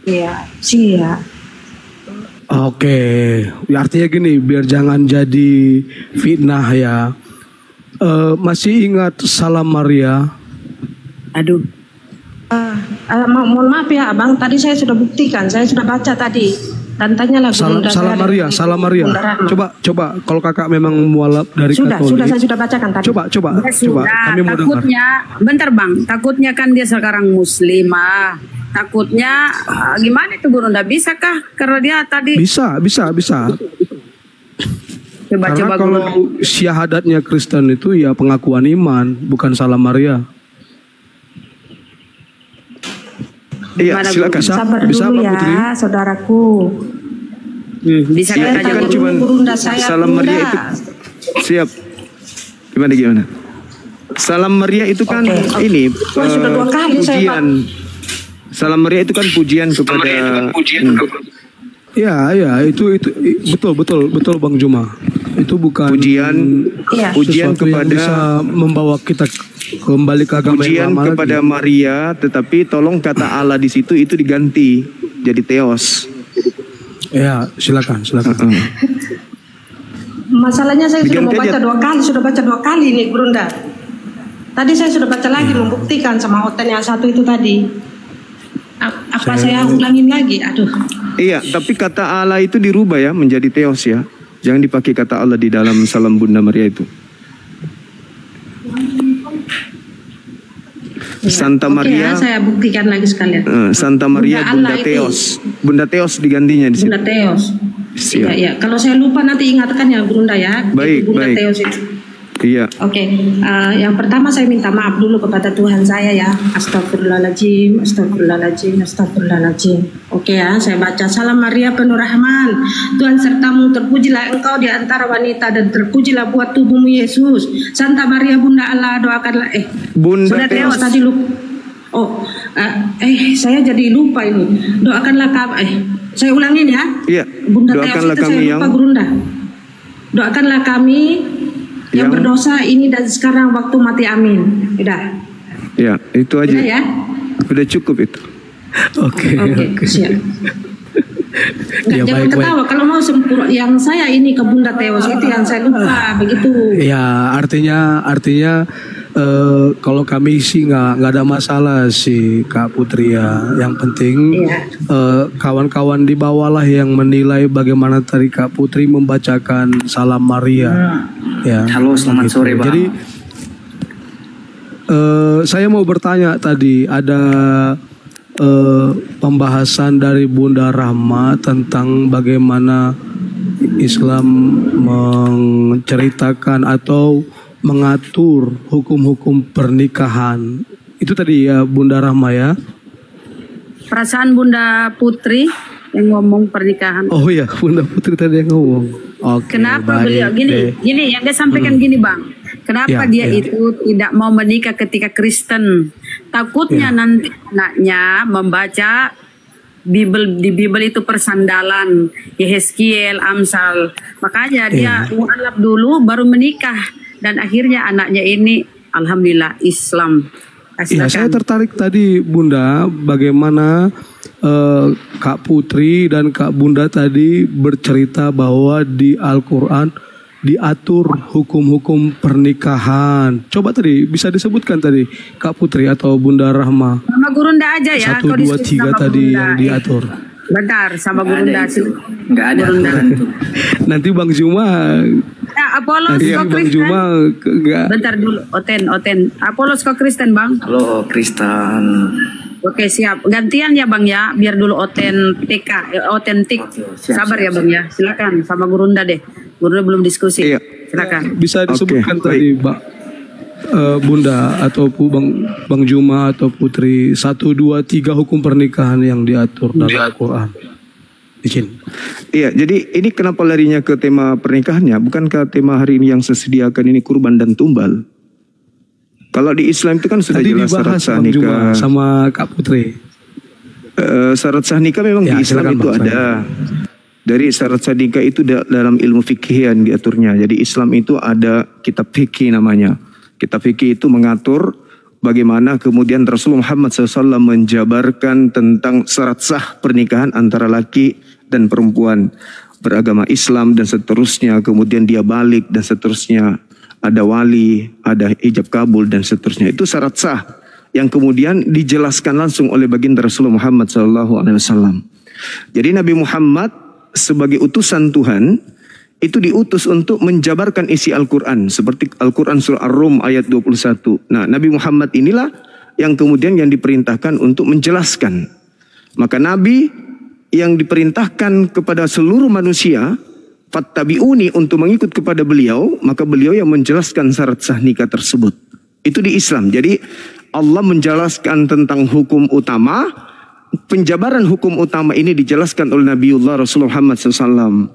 Iya, siap. Oke, artinya gini, biar jangan jadi fitnah ya. Masih ingat Salam Maria? Aduh. Mohon maaf ya Abang, tadi saya sudah buktikan, saya sudah baca tadi. Dan tanyalah Salam Maria. Coba kalau kakak memang mualaf dari Katolik. Saya sudah bacakan tadi. Coba. Kami mau takutnya, bentar Bang, takutnya kan dia sekarang muslimah. Takutnya gimana itu Gurunda, bisakah? Karena dia tadi bisa. Karena kalau syahadatnya Kristen itu ya pengakuan iman, bukan Salam Maria. Iya, silakan. Sabar dulu ya, Putri. Saudaraku. Bisa kita kan cuma Salam Maria itu. Siap. Gimana? Salam Maria itu kan ini sudah 2 kali pujian. Salam Maria itu kan pujian kepada. Ya, itu betul Bang Juma. Itu bukan pujian kepada, bisa membawa kita kembali ke agama pujian yang kepada lagi. Maria, tetapi tolong kata Allah di situ itu diganti jadi Theos. Ya, silakan. Masalahnya saya sudah baca 2 kali nih Gurunda. Tadi saya sudah baca lagi membuktikan sama Oten yang satu itu tadi. Apa saya ulangin lagi? Aduh. Iya, tapi kata Allah itu dirubah ya menjadi Theos ya. Jangan dipakai kata Allah di dalam Salam Bunda Maria itu. Santa Maria. Saya buktikan lagi sekalian. Santa Maria Bunda Theos. Bunda Theos digantinya di sini. Bunda Theos. Iya. Kalau saya lupa nanti ingatkan ya Bunda ya. Baik. Bunda Theos itu. Iya. Oke. Yang pertama saya minta maaf dulu kepada Tuhan saya ya. Astagfirullahaladzim. Oke ya, saya baca. Salam Maria penuh rahmat, Tuhan sertamu, terpujilah engkau di antara wanita dan terpujilah buat tubuhmu Yesus. Santa Maria Bunda Allah, doakanlah Bunda Theos tadi lupa. Saya jadi lupa ini. Doakanlah kami. Saya ulangin ya. Iya. Bunda Theos itu saya lupa Gurunda. Doakanlah kami yang berdosa ini dan sekarang waktu mati, amin. Udah. Ya, itu aja. Udah ya. Udah cukup itu. Oke, siap. Jangan ketawa kalau mau sempurna. Yang saya ini ke Bunda Theos itu yang saya lupa begitu. Ya, artinya kalau kami sih nggak ada masalah sih Kak Putri ya. Yang penting kawan-kawan di bawah lah yang menilai bagaimana tadi Kak Putri membacakan Salam Maria. Ya. Halo, selamat sore Bang. Jadi saya mau bertanya tadi ada pembahasan dari Bunda Rahma tentang bagaimana Islam menceritakan atau mengatur hukum-hukum pernikahan. Itu tadi ya Bunda Rahma ya. Perasaan Bunda Putri yang ngomong pernikahan. Oh iya, Bunda Putri tadi yang ngomong. Oke. Kenapa beliau gini yang dia sampaikan gini Bang. Kenapa dia itu tidak mau menikah ketika Kristen? Takutnya nanti anaknya membaca Bible, di Bible itu persandalan, Yehezkiel, Amsal. Makanya dia mualaf dulu baru menikah. Dan akhirnya anaknya ini alhamdulillah Islam. Ya, saya tertarik tadi Bunda bagaimana Kak Putri dan Kak Bunda tadi bercerita bahwa di Al-Quran diatur hukum-hukum pernikahan. Coba tadi bisa disebutkan tadi Kak Putri atau Bunda Rahma. Sama Gurunda aja ya. 1, 2, 3 tadi Gurunda, yang diatur. Bentar, sama Gurunda sih. Enggak ada aturan itu. Nanti Bang Juma. Apolos kok Bang Kristen. Juma enggak. Bentar dulu, Oten. Apolos kok Kristen Bang? Halo Kristen. Oke siap. Gantian ya Bang ya, biar dulu otentik. Sabar ya Bang ya. Silakan sama Gurunda deh. Gurunda belum diskusi. Iya. Silakan. Bisa disebutkan tadi Mbak Bunda atau Bang Juma atau Putri 1, 2, 3 hukum pernikahan yang diatur dalam Al-Quran. Izin. Iya, jadi ini kenapa larinya ke tema pernikahannya? Bukankah tema hari ini yang saya sediakan ini kurban dan tumbal? Kalau di Islam itu kan sudah tadi jelas syarat sah nikah sama Kak Putri. Syarat sah nikah memang di Islam itu ada. Dari syarat sah nikah itu dalam ilmu fikih yang diaturnya. Jadi Islam itu ada kitab fikih namanya. Kitab fikih itu mengatur bagaimana kemudian Rasulullah Muhammad SAW menjabarkan tentang syarat sah pernikahan antara laki dan perempuan beragama Islam dan seterusnya. Kemudian dia balik dan seterusnya. Ada wali, ada ijab kabul dan seterusnya. Itu syarat sah yang kemudian dijelaskan langsung oleh baginda Rasulullah Muhammad SAW. Jadi Nabi Muhammad sebagai utusan Tuhan itu diutus untuk menjabarkan isi Al-Quran. Seperti Al-Quran surah Ar-Rum ayat 21. Nah, Nabi Muhammad inilah yang kemudian yang diperintahkan untuk menjelaskan. Maka Nabi yang diperintahkan kepada seluruh manusia, fattabi'uni, untuk mengikut kepada beliau, maka beliau yang menjelaskan syarat sah nikah tersebut. Itu di Islam. Jadi Allah menjelaskan tentang hukum utama. Penjabaran hukum utama ini dijelaskan oleh Nabiullah Rasulullah Muhammad SAW.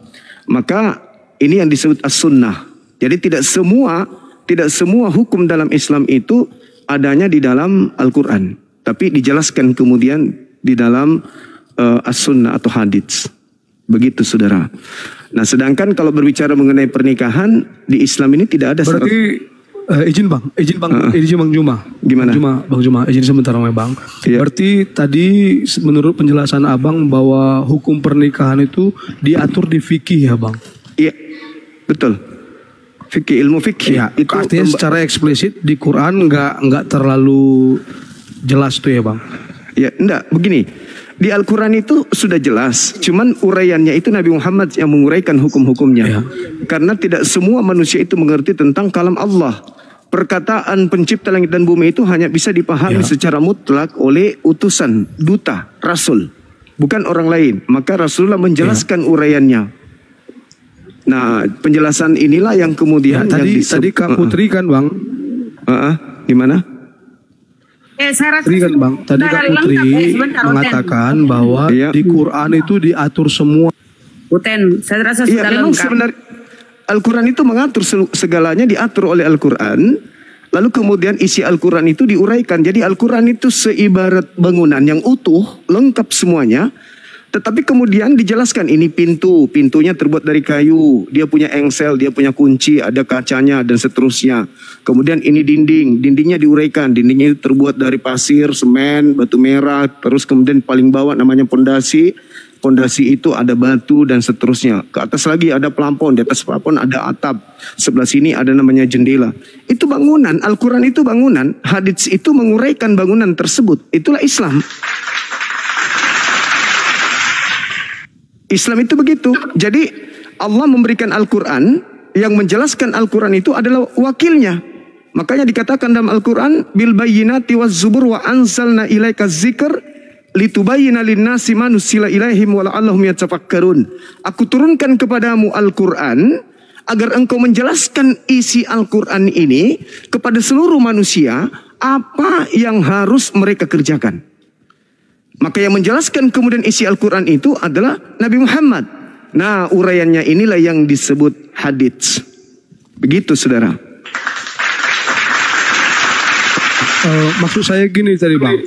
Maka ini yang disebut as-sunnah. Jadi tidak semua hukum dalam Islam itu adanya di dalam Al-Quran. Tapi dijelaskan kemudian di dalam as-sunnah atau hadits. Begitu saudara. Nah sedangkan kalau berbicara mengenai pernikahan di Islam ini tidak ada. Berarti izin Bang Juma. Gimana? Bang Juma, izin sebentar Bang. Iya. Berarti tadi menurut penjelasan Abang bahwa hukum pernikahan itu diatur di fikih ya Bang? Iya, betul. Fikih, ilmu fikih. Ya, itu artinya secara eksplisit di Quran nggak terlalu jelas tuh ya Bang? Ya, enggak, begini. Di Al-Quran itu sudah jelas, cuman uraiannya itu Nabi Muhammad yang menguraikan hukum-hukumnya. Ya. Karena tidak semua manusia itu mengerti tentang kalam Allah. Perkataan pencipta langit dan bumi itu hanya bisa dipahami secara mutlak oleh utusan, duta, rasul. Bukan orang lain. Maka Rasulullah menjelaskan uraiannya. Nah, penjelasan inilah yang kemudian tadi Kak Putri kan Bang? Gimana? Saya rasa kan Bang, tadi Kak Putri mengatakan bahwa di Quran itu diatur semua. Saya rasa sudah memang lengkap. Sebenarnya Al-Quran itu mengatur segalanya, diatur oleh Al-Quran. Lalu kemudian isi Al-Quran itu diuraikan. Jadi Al-Quran itu seibarat bangunan yang utuh, lengkap semuanya. Tetapi kemudian dijelaskan ini pintunya terbuat dari kayu, dia punya engsel, dia punya kunci, ada kacanya dan seterusnya. Kemudian ini dindingnya diuraikan, dindingnya itu terbuat dari pasir, semen, batu merah, terus kemudian paling bawah namanya pondasi. Pondasi itu ada batu dan seterusnya. Ke atas lagi ada plafon, di atas plafon ada atap. Sebelah sini ada namanya jendela. Itu bangunan, Al-Quran itu bangunan, hadits itu menguraikan bangunan tersebut. Itulah Islam. Islam itu begitu. Jadi Allah memberikan Al-Quran, yang menjelaskan Al-Quran itu adalah wakilnya. Makanya dikatakan dalam Al-Quran, bil bayyinati waz zubur wa anzalna ilaika dzikr litubayyana lin-nasi ma nuzila ilaihim wa la'allahum yatafakkarun. Aku turunkan kepadamu Al-Quran agar engkau menjelaskan isi Al-Quran ini kepada seluruh manusia apa yang harus mereka kerjakan. Maka yang menjelaskan kemudian isi Al-Quran itu adalah Nabi Muhammad. Nah, uraiannya inilah yang disebut hadits. Begitu, saudara. Maksud saya gini tadi Bang,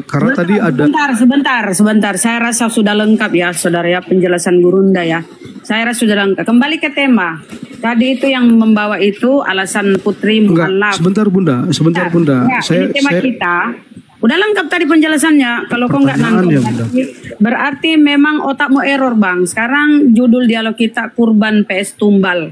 karena tadi ada. Sebentar. Saya rasa sudah lengkap ya, saudara ya, penjelasan Gurunda ya. Saya rasa sudah lengkap. Kembali ke tema. Tadi itu yang membawa itu alasan putri mualaf. Sebentar Bunda. Ya, ini tema kita. Udah lengkap tadi penjelasannya. Kalau kau nggak nangkep, berarti memang otakmu error Bang. Sekarang judul dialog kita kurban PS tumbal.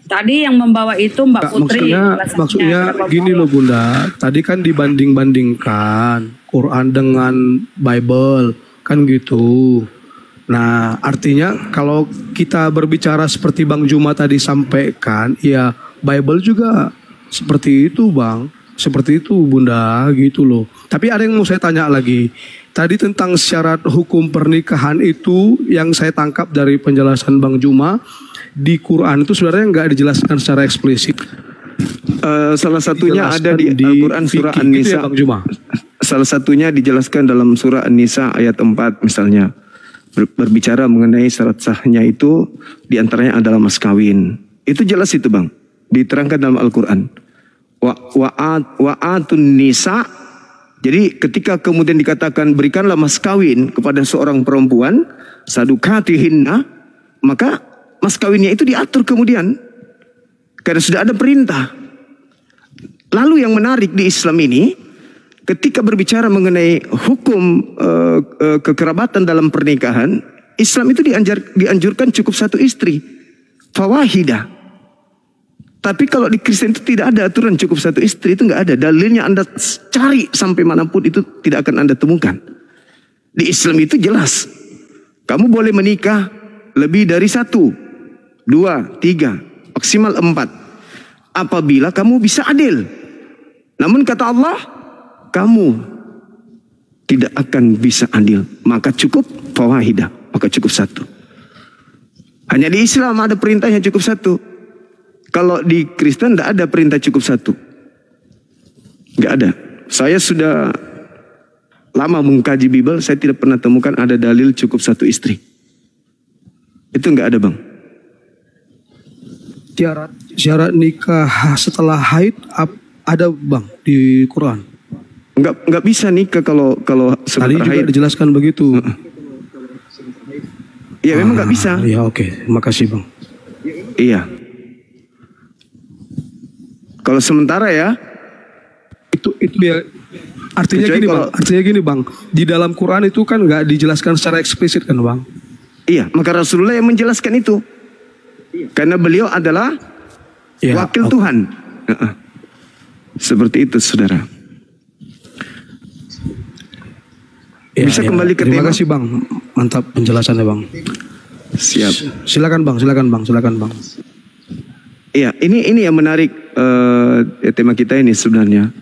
Tadi yang membawa itu Mbak Putri. Maksudnya gini loh Bunda. Tadi kan dibanding-bandingkan Quran dengan Bible kan gitu. Nah artinya kalau kita berbicara seperti Bang Juma tadi sampaikan, ya Bible juga seperti itu Bang. Seperti itu Bunda gitu loh. Tapi ada yang mau saya tanya lagi. Tadi tentang syarat hukum pernikahan itu yang saya tangkap dari penjelasan Bang Juma, di Quran itu sebenarnya nggak dijelaskan secara eksplisit. Salah satunya ada di Al-Quran surah An-Nisa. Ya, Bang Juma? Salah satunya dijelaskan dalam surah An-Nisa ayat 4 misalnya. Berbicara mengenai syarat sahnya itu diantaranya adalah mas kawin. Itu jelas itu Bang. Diterangkan dalam Al-Quran. Wa'atun nisa. Jadi ketika kemudian dikatakan berikanlah mas kawin kepada seorang perempuan sadukatihinna, maka mas kawinnya itu diatur kemudian karena sudah ada perintah. Lalu yang menarik di Islam ini, ketika berbicara mengenai hukum kekerabatan dalam pernikahan, Islam itu dianjurkan cukup satu istri, fawahidah. Tapi kalau di Kristen itu tidak ada aturan cukup satu istri, itu nggak ada. Dalilnya Anda cari sampai manapun itu tidak akan Anda temukan. Di Islam itu jelas, kamu boleh menikah lebih dari 1, 2, 3, maksimal 4. Apabila kamu bisa adil. Namun kata Allah, kamu tidak akan bisa adil, maka cukup fawahidah, maka cukup 1. Hanya di Islam ada perintahnya cukup 1. Kalau di Kristen tidak ada perintah cukup 1. Nggak ada. Saya sudah lama mengkaji Bible, saya tidak pernah temukan ada dalil cukup 1 istri. Itu nggak ada Bang. Syarat nikah setelah haid ada Bang di Quran? Nggak bisa nikah kalau tadi juga haid dijelaskan begitu. Iya memang nggak bisa. Iya oke. Makasih Bang. Iya. Kalau sementara ya itu ya artinya gini Bang. Artinya gini Bang. Di dalam Quran itu kan nggak dijelaskan secara eksplisit kan Bang? Iya, maka Rasulullah yang menjelaskan itu. Karena beliau adalah wakil Tuhan. Seperti itu saudara. Bisa kembali ke tema. Terima kasih Bang. Mantap penjelasannya Bang. Siap. Silakan Bang. Iya, ini yang menarik tema kita ini sebenarnya.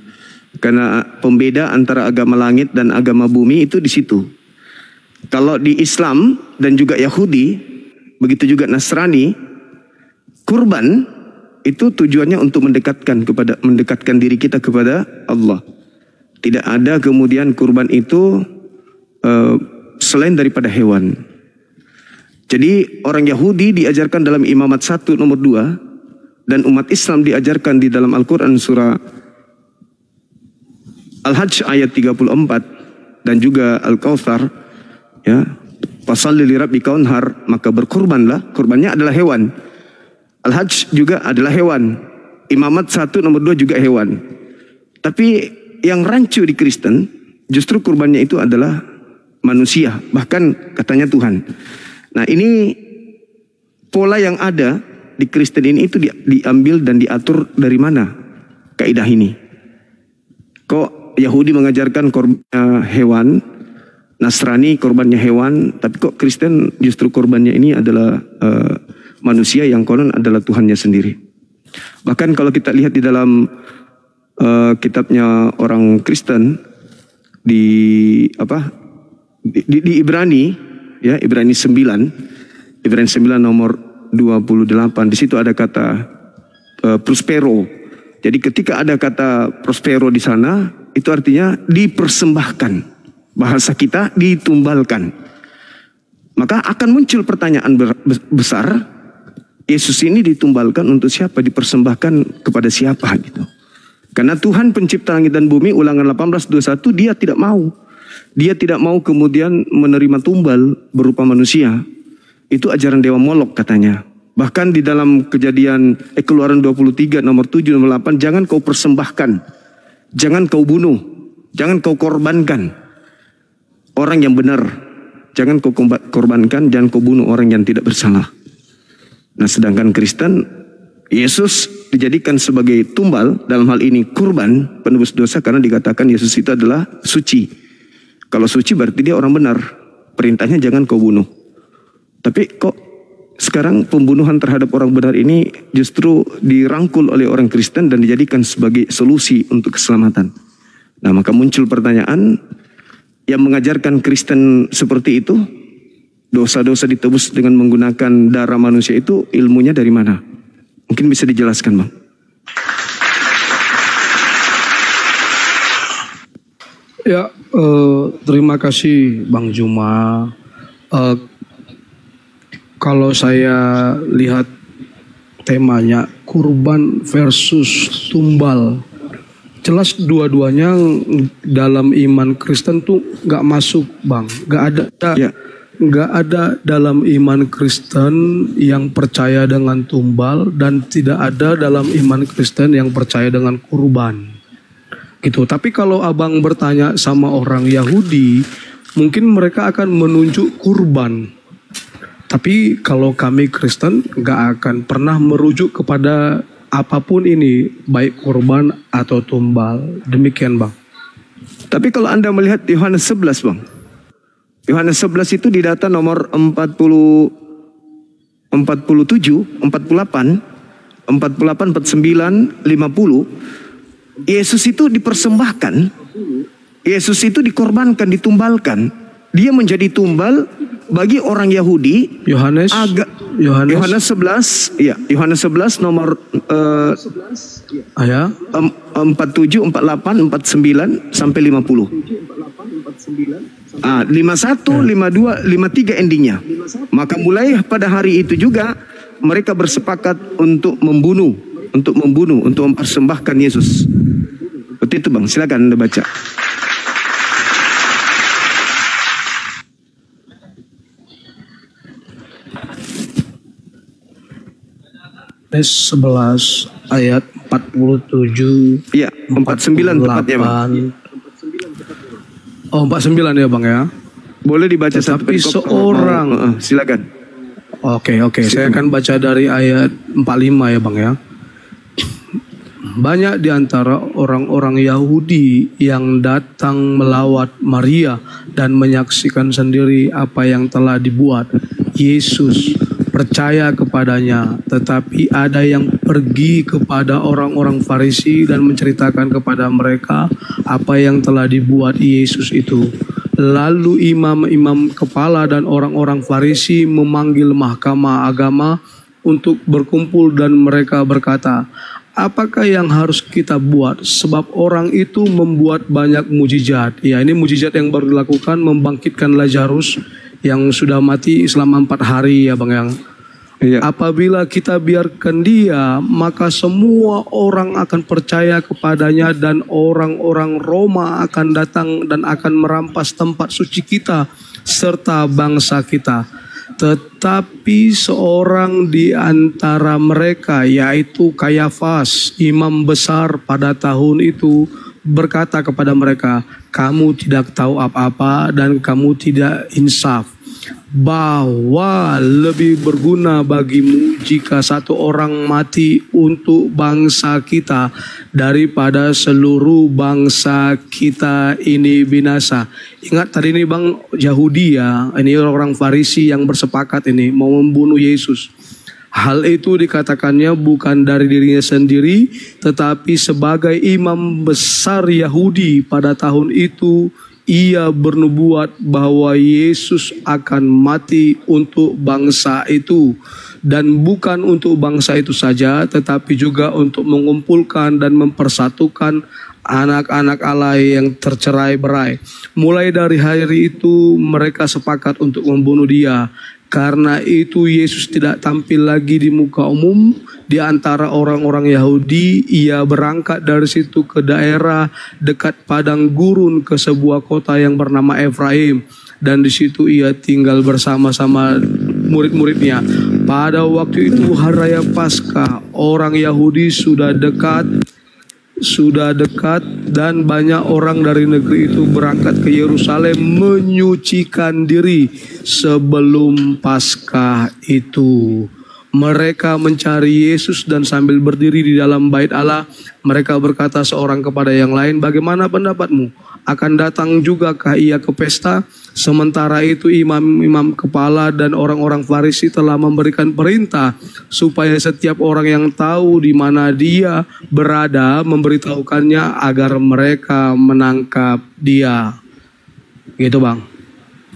Karena pembeda antara agama langit dan agama bumi itu di situ. Kalau di Islam dan juga Yahudi, begitu juga Nasrani, kurban itu tujuannya untuk mendekatkan diri kita kepada Allah. Tidak ada kemudian kurban itu selain daripada hewan. Jadi orang Yahudi diajarkan dalam Imamat 1 nomor 2. Dan umat Islam diajarkan di dalam Al-Quran surah Al-Hajj ayat 34 dan juga Al-Kautsar, ya, fasalli li rabbika wanhar, maka berkurbanlah. Kurbannya adalah hewan. Al-Hajj juga adalah hewan. Imamat 1 nomor 2 juga hewan. Tapi yang rancu di Kristen justru kurbannya itu adalah manusia, bahkan katanya Tuhan. Nah ini pola yang ada di Kristen ini itu diambil dan diatur dari mana kaidah ini? Kok Yahudi mengajarkan korbannya hewan, Nasrani korbannya hewan, tapi kok Kristen justru korbannya ini adalah manusia yang konon adalah Tuhannya sendiri. Bahkan kalau kita lihat di dalam kitabnya orang Kristen di Ibrani, ya Ibrani 9 nomor 28, di situ ada kata prospero. Jadi ketika ada kata prospero di sana, itu artinya dipersembahkan. Bahasa kita ditumbalkan. Maka akan muncul pertanyaan besar, Yesus ini ditumbalkan untuk siapa? Dipersembahkan kepada siapa gitu. Karena Tuhan pencipta langit dan bumi, Ulangan 18:21, dia tidak mau. Dia tidak mau kemudian menerima tumbal berupa manusia. Itu ajaran Dewa Molok katanya. Bahkan di dalam Kejadian Keluaran 23 nomor 7 nomor 8, jangan kau persembahkan, jangan kau bunuh, jangan kau korbankan orang yang benar. Jangan kau korbankan, jangan kau bunuh orang yang tidak bersalah. Nah, sedangkan Kristen, Yesus dijadikan sebagai tumbal, dalam hal ini kurban penebus dosa, karena dikatakan Yesus itu adalah suci. Kalau suci berarti dia orang benar. Perintahnya jangan kau bunuh. Tapi kok sekarang pembunuhan terhadap orang benar ini justru dirangkul oleh orang Kristen dan dijadikan sebagai solusi untuk keselamatan. Nah, maka muncul pertanyaan, yang mengajarkan Kristen seperti itu, dosa-dosa ditebus dengan menggunakan darah manusia, itu ilmunya dari mana? Mungkin bisa dijelaskan, Bang. Ya, terima kasih Bang Juma. Kalau saya lihat temanya kurban versus tumbal, jelas dua-duanya dalam iman Kristen tuh nggak masuk, Bang. Nggak ada. Ya. Nggak ada dalam iman Kristen yang percaya dengan tumbal, dan tidak ada dalam iman Kristen yang percaya dengan kurban. Gitu. Tapi kalau abang bertanya sama orang Yahudi, mungkin mereka akan menunjuk kurban. Tapi kalau kami Kristen nggak akan pernah merujuk kepada apapun ini, baik kurban atau tumbal. Demikian, Bang. Tapi kalau Anda melihat Yohanes 11, Bang. Yohanes 11 itu di data nomor 47, 48, 49, 50. Yesus itu dipersembahkan. Yesus itu dikorbankan, ditumbalkan. Dia menjadi tumbal bagi orang Yahudi. Yohanes 11, ya, Yohanes 11 nomor 47, 48, 49 sampai 50. 51, 52, 53 endingnya. Maka mulai pada hari itu juga mereka bersepakat untuk membunuh, untuk mempersembahkan Yesus. Seperti itu, Bang. Silakan Anda baca. Yohanes 11 ayat 47. Iya, 49 tepatnya, Bang. Oh, 49 ya, Bang ya. Boleh dibaca sampai seorang. Silakan. Oke. Saya akan baca dari ayat 45 ya, Bang ya. Banyak di antara orang-orang Yahudi yang datang melawat Maria dan menyaksikan sendiri apa yang telah dibuat Yesus, percaya kepadanya. Tetapi ada yang pergi kepada orang-orang Farisi dan menceritakan kepada mereka apa yang telah dibuat Yesus itu. Lalu imam-imam kepala dan orang-orang Farisi memanggil mahkamah agama untuk berkumpul, dan mereka berkata, apakah yang harus kita buat? Sebab orang itu membuat banyak mujizat. Ya, ini mujizat yang baru dilakukan, membangkitkan Lazarus yang sudah mati selama 4 hari ya, Bang yang. Iya. Apabila kita biarkan dia, maka semua orang akan percaya kepadanya, dan orang-orang Roma akan datang dan akan merampas tempat suci kita serta bangsa kita. Tetapi seorang di antara mereka, yaitu Kayafas, imam besar pada tahun itu, berkata kepada mereka, kamu tidak tahu apa-apa dan kamu tidak insaf, bahwa lebih berguna bagimu jika satu orang mati untuk bangsa kita daripada seluruh bangsa kita ini binasa. Ingat tadi ini, Bang, Yahudi ya, ini orang Farisi yang bersepakat ini mau membunuh Yesus. Hal itu dikatakannya bukan dari dirinya sendiri, tetapi sebagai imam besar Yahudi pada tahun itu, ia bernubuat bahwa Yesus akan mati untuk bangsa itu. Dan bukan untuk bangsa itu saja, tetapi juga untuk mengumpulkan dan mempersatukan anak-anak Allah yang tercerai berai. Mulai dari hari itu mereka sepakat untuk membunuh dia. Karena itu Yesus tidak tampil lagi di muka umum di antara orang-orang Yahudi. Ia berangkat dari situ ke daerah dekat padang gurun ke sebuah kota yang bernama Efraim, dan di situ ia tinggal bersama-sama murid-muridnya. Pada waktu itu hari raya Paskah, orang Yahudi sudah dekat dan banyak orang dari negeri itu berangkat ke Yerusalem menyucikan diri sebelum Paskah itu. Mereka mencari Yesus dan sambil berdiri di dalam bait Allah, mereka berkata seorang kepada yang lain, "Bagaimana pendapatmu? Akan datang jugakah ia ke pesta?" Sementara itu imam-imam kepala dan orang-orang Farisi telah memberikan perintah supaya setiap orang yang tahu di mana dia berada memberitahukannya agar mereka menangkap dia. Gitu Bang.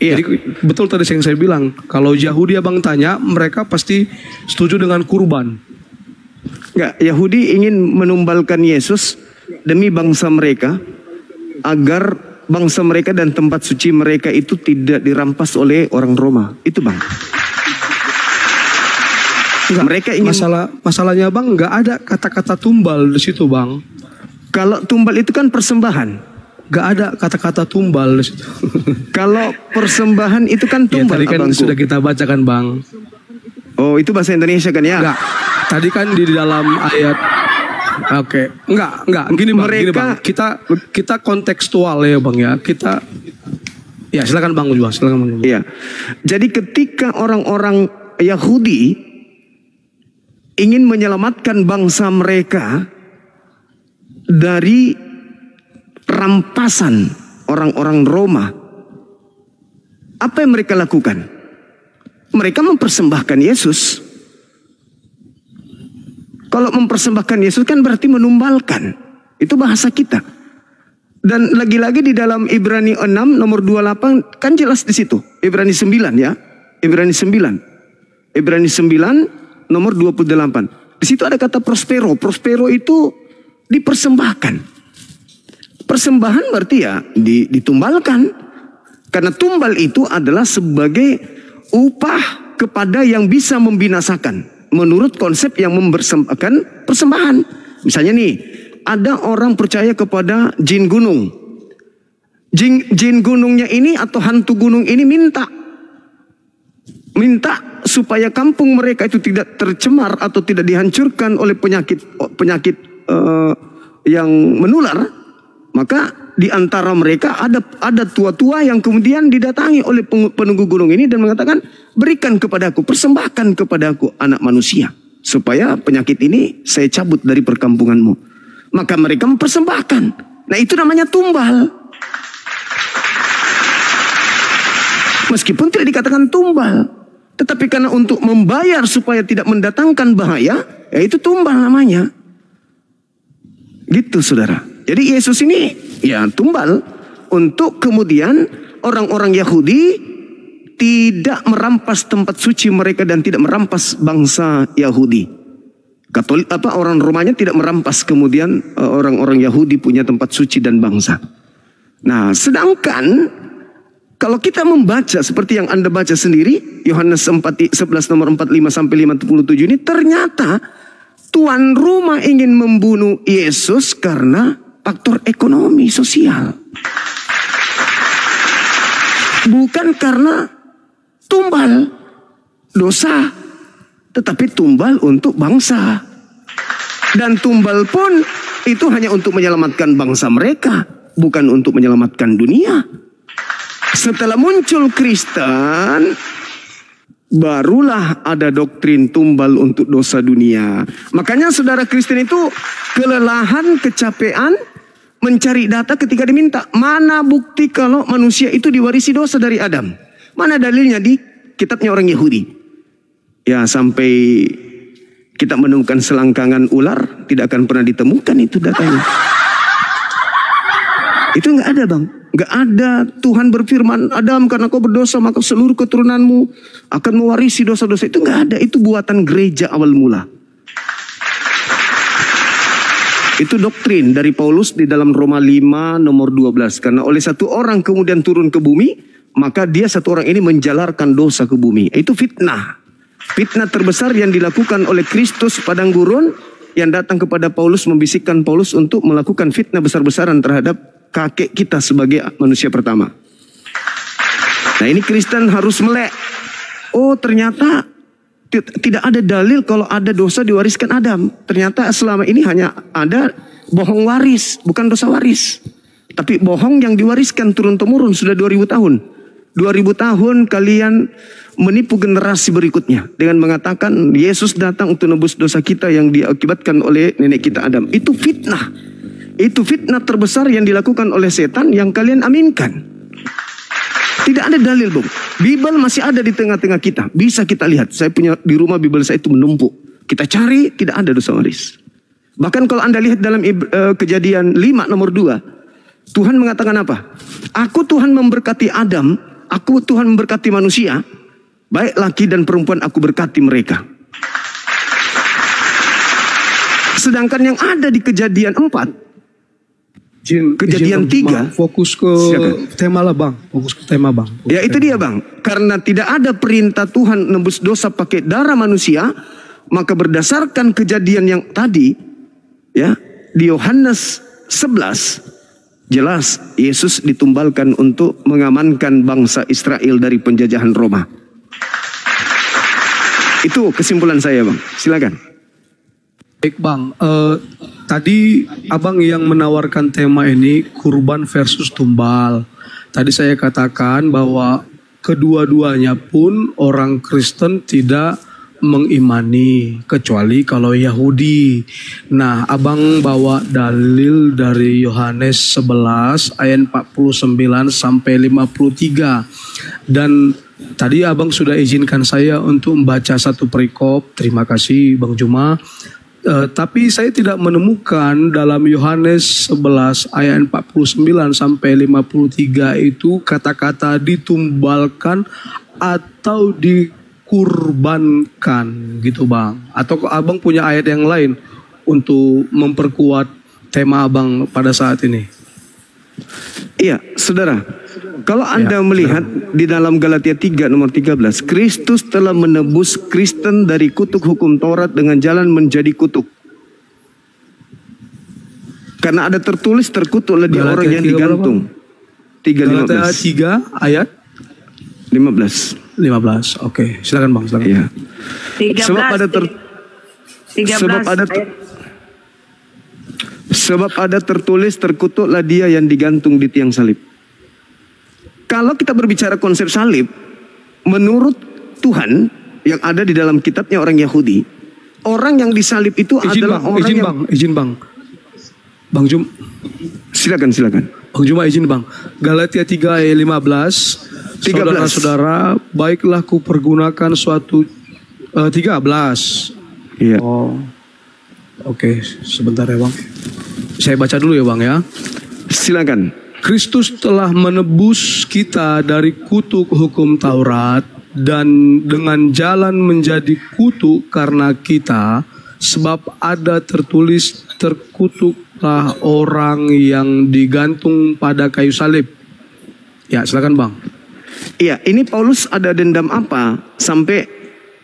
Iya. Jadi betul tadi yang saya bilang, kalau Yahudi Abang tanya, mereka pasti setuju dengan kurban. Enggak, Yahudi ingin menumbalkan Yesus demi bangsa mereka, agar bangsa mereka dan tempat suci mereka itu tidak dirampas oleh orang Roma. Itu Bang. Enggak, mereka ingin masalahnya Bang, nggak ada kata-kata tumbal di situ Bang. Kalau tumbal itu kan persembahan. Gak ada kata-kata tumbal di situ. Kalau persembahan itu kan tumbal. Ya, tadi kan sudah kita bacakan Bang. Oh, itu bahasa Indonesia kan ya? Enggak. Tadi kan di dalam ayat. Oke, enggak. Gini Bang, Kita kontekstual ya Bang ya. Ya silakan Bang Ujwa, Iya. Jadi ketika orang-orang Yahudi ingin menyelamatkan bangsa mereka dari rampasan orang-orang Roma, apa yang mereka lakukan? Mereka mempersembahkan Yesus. Kalau mempersembahkan Yesus kan berarti menumbalkan. Itu bahasa kita. Dan lagi-lagi di dalam Ibrani 6 nomor 28 kan jelas di situ. Ibrani 9 ya. Ibrani 9 nomor 28. Di situ ada kata prospero. Prospero itu dipersembahkan. Persembahan berarti ya ditumbalkan. Karena tumbal itu adalah sebagai upah kepada yang bisa membinasakan. Menurut konsep yang mempersembahkan persembahan. Misalnya nih, ada orang percaya kepada jin gunung. Jin gunungnya ini atau hantu gunung ini minta supaya kampung mereka itu tidak tercemar atau tidak dihancurkan oleh penyakit yang menular. Maka di antara mereka ada tua-tua yang kemudian didatangi oleh penunggu gunung ini dan mengatakan, "Berikan kepadaku, persembahkan kepadaku anak manusia, supaya penyakit ini saya cabut dari perkampunganmu." Maka mereka mempersembahkan. Nah itu namanya tumbal. Meskipun tidak dikatakan tumbal, tetapi karena untuk membayar supaya tidak mendatangkan bahaya, ya itu tumbal namanya. Gitu saudara. Jadi Yesus ini ya tumbal untuk kemudian orang-orang Yahudi tidak merampas tempat suci mereka dan tidak merampas bangsa Yahudi. Orang Romanya tidak merampas kemudian orang-orang Yahudi punya tempat suci dan bangsa. Nah, sedangkan kalau kita membaca seperti yang Anda baca sendiri, Yohanes 11 nomor 45 sampai 57 ini, ternyata tuan rumah ingin membunuh Yesus karena faktor ekonomi sosial. Bukan karena tumbal dosa, tetapi tumbal untuk bangsa. Dan tumbal pun itu hanya untuk menyelamatkan bangsa mereka, bukan untuk menyelamatkan dunia. Setelah muncul Kristen, barulah ada doktrin tumbal untuk dosa dunia. Makanya saudara Kristen itu kelelahan, kecapean mencari data ketika diminta, mana bukti kalau manusia itu diwarisi dosa dari Adam? Mana dalilnya di kitabnya orang Yahudi? Ya, sampai kita menemukan selangkangan ular, tidak akan pernah ditemukan itu datanya. Itu nggak ada Bang. Nggak ada. Tuhan berfirman, Adam karena kau berdosa maka seluruh keturunanmu akan mewarisi dosa-dosa. Itu nggak ada. Itu buatan gereja awal mula. Itu doktrin dari Paulus di dalam Roma 5 nomor 12. Karena oleh satu orang kemudian turun ke bumi maka dia satu orang ini menjalarkan dosa ke bumi. Itu fitnah. Fitnah terbesar yang dilakukan oleh Kristus padang gurun, yang datang kepada Paulus, membisikkan Paulus untuk melakukan fitnah besar-besaran terhadap kakek kita sebagai manusia pertama. Nah, ini Kristen harus melek. Oh, ternyata tidak ada dalil kalau ada dosa diwariskan Adam. Ternyata selama ini hanya ada bohong waris, bukan dosa waris. Tapi bohong yang diwariskan turun-temurun sudah 2000 tahun. 2000 tahun kalian menipu generasi berikutnya dengan mengatakan Yesus datang untuk nebus dosa kita yang diakibatkan oleh nenek kita Adam. Itu fitnah. Itu fitnah terbesar yang dilakukan oleh setan yang kalian aminkan. Tidak ada dalil, Bung. Bible masih ada di tengah-tengah kita. Bisa kita lihat. Saya punya di rumah Bible saya itu menumpuk. Kita cari, tidak ada dosa waris. Bahkan kalau Anda lihat dalam Kejadian 5 nomor 2, Tuhan mengatakan apa? Aku Tuhan memberkati Adam, aku Tuhan memberkati manusia, baik laki dan perempuan aku berkati mereka. Sedangkan yang ada di Kejadian 4, Kejadian 3, fokus ke tema lah Bang, fokus ke tema Bang. Ya itu dia Bang, karena tidak ada perintah Tuhan nebus dosa pakai darah manusia, maka berdasarkan kejadian yang tadi, ya di Yohanes 11, jelas Yesus ditumbalkan untuk mengamankan bangsa Israel dari penjajahan Roma. Itu kesimpulan saya Bang, silakan. Baik Bang, tadi Abang yang menawarkan tema ini kurban versus tumbal. Tadi saya katakan bahwa kedua-duanya pun orang Kristen tidak mengimani kecuali kalau Yahudi. Nah, Abang bawa dalil dari Yohanes 11 ayat 49 sampai 53. Dan tadi Abang sudah izinkan saya untuk membaca satu perikop. Terima kasih Bang Juma. Tapi saya tidak menemukan dalam Yohanes 11 ayat 49 sampai 53 itu kata-kata ditumbalkan atau dikurbankan gitu Bang. Atau Abang punya ayat yang lain untuk memperkuat tema Abang pada saat ini? Iya, saudara. Kalau Anda melihat di dalam Galatia 3 nomor 13, Kristus telah menebus Kristen dari kutuk hukum Taurat dengan jalan menjadi kutuk. Karena ada tertulis terkutuklah dia orang yang digantung. 3:15. Galatia 3 ayat 15. Oke, silakan Bang, silakan. Iya. 13. Sebab ada tertulis terkutuklah dia yang digantung di tiang salib. Kalau kita berbicara konsep salib, menurut Tuhan yang ada di dalam kitabnya orang Yahudi, orang yang disalib itu adalah orang yang... Izin Bang. Bang Jum. Silakan. Bang Juma izin Bang. Galatia 3 ayat 15. Saudara-saudara, baiklah ku pergunakan suatu 13. Iya. Oh. Oke, sebentar ya Bang. Saya baca dulu ya Bang ya. Silakan. Kristus telah menebus kita dari kutuk hukum Taurat dan dengan jalan menjadi kutuk karena kita, sebab ada tertulis terkutuklah orang yang digantung pada kayu salib. Ya, silakan Bang. Iya, ini Paulus ada dendam apa sampai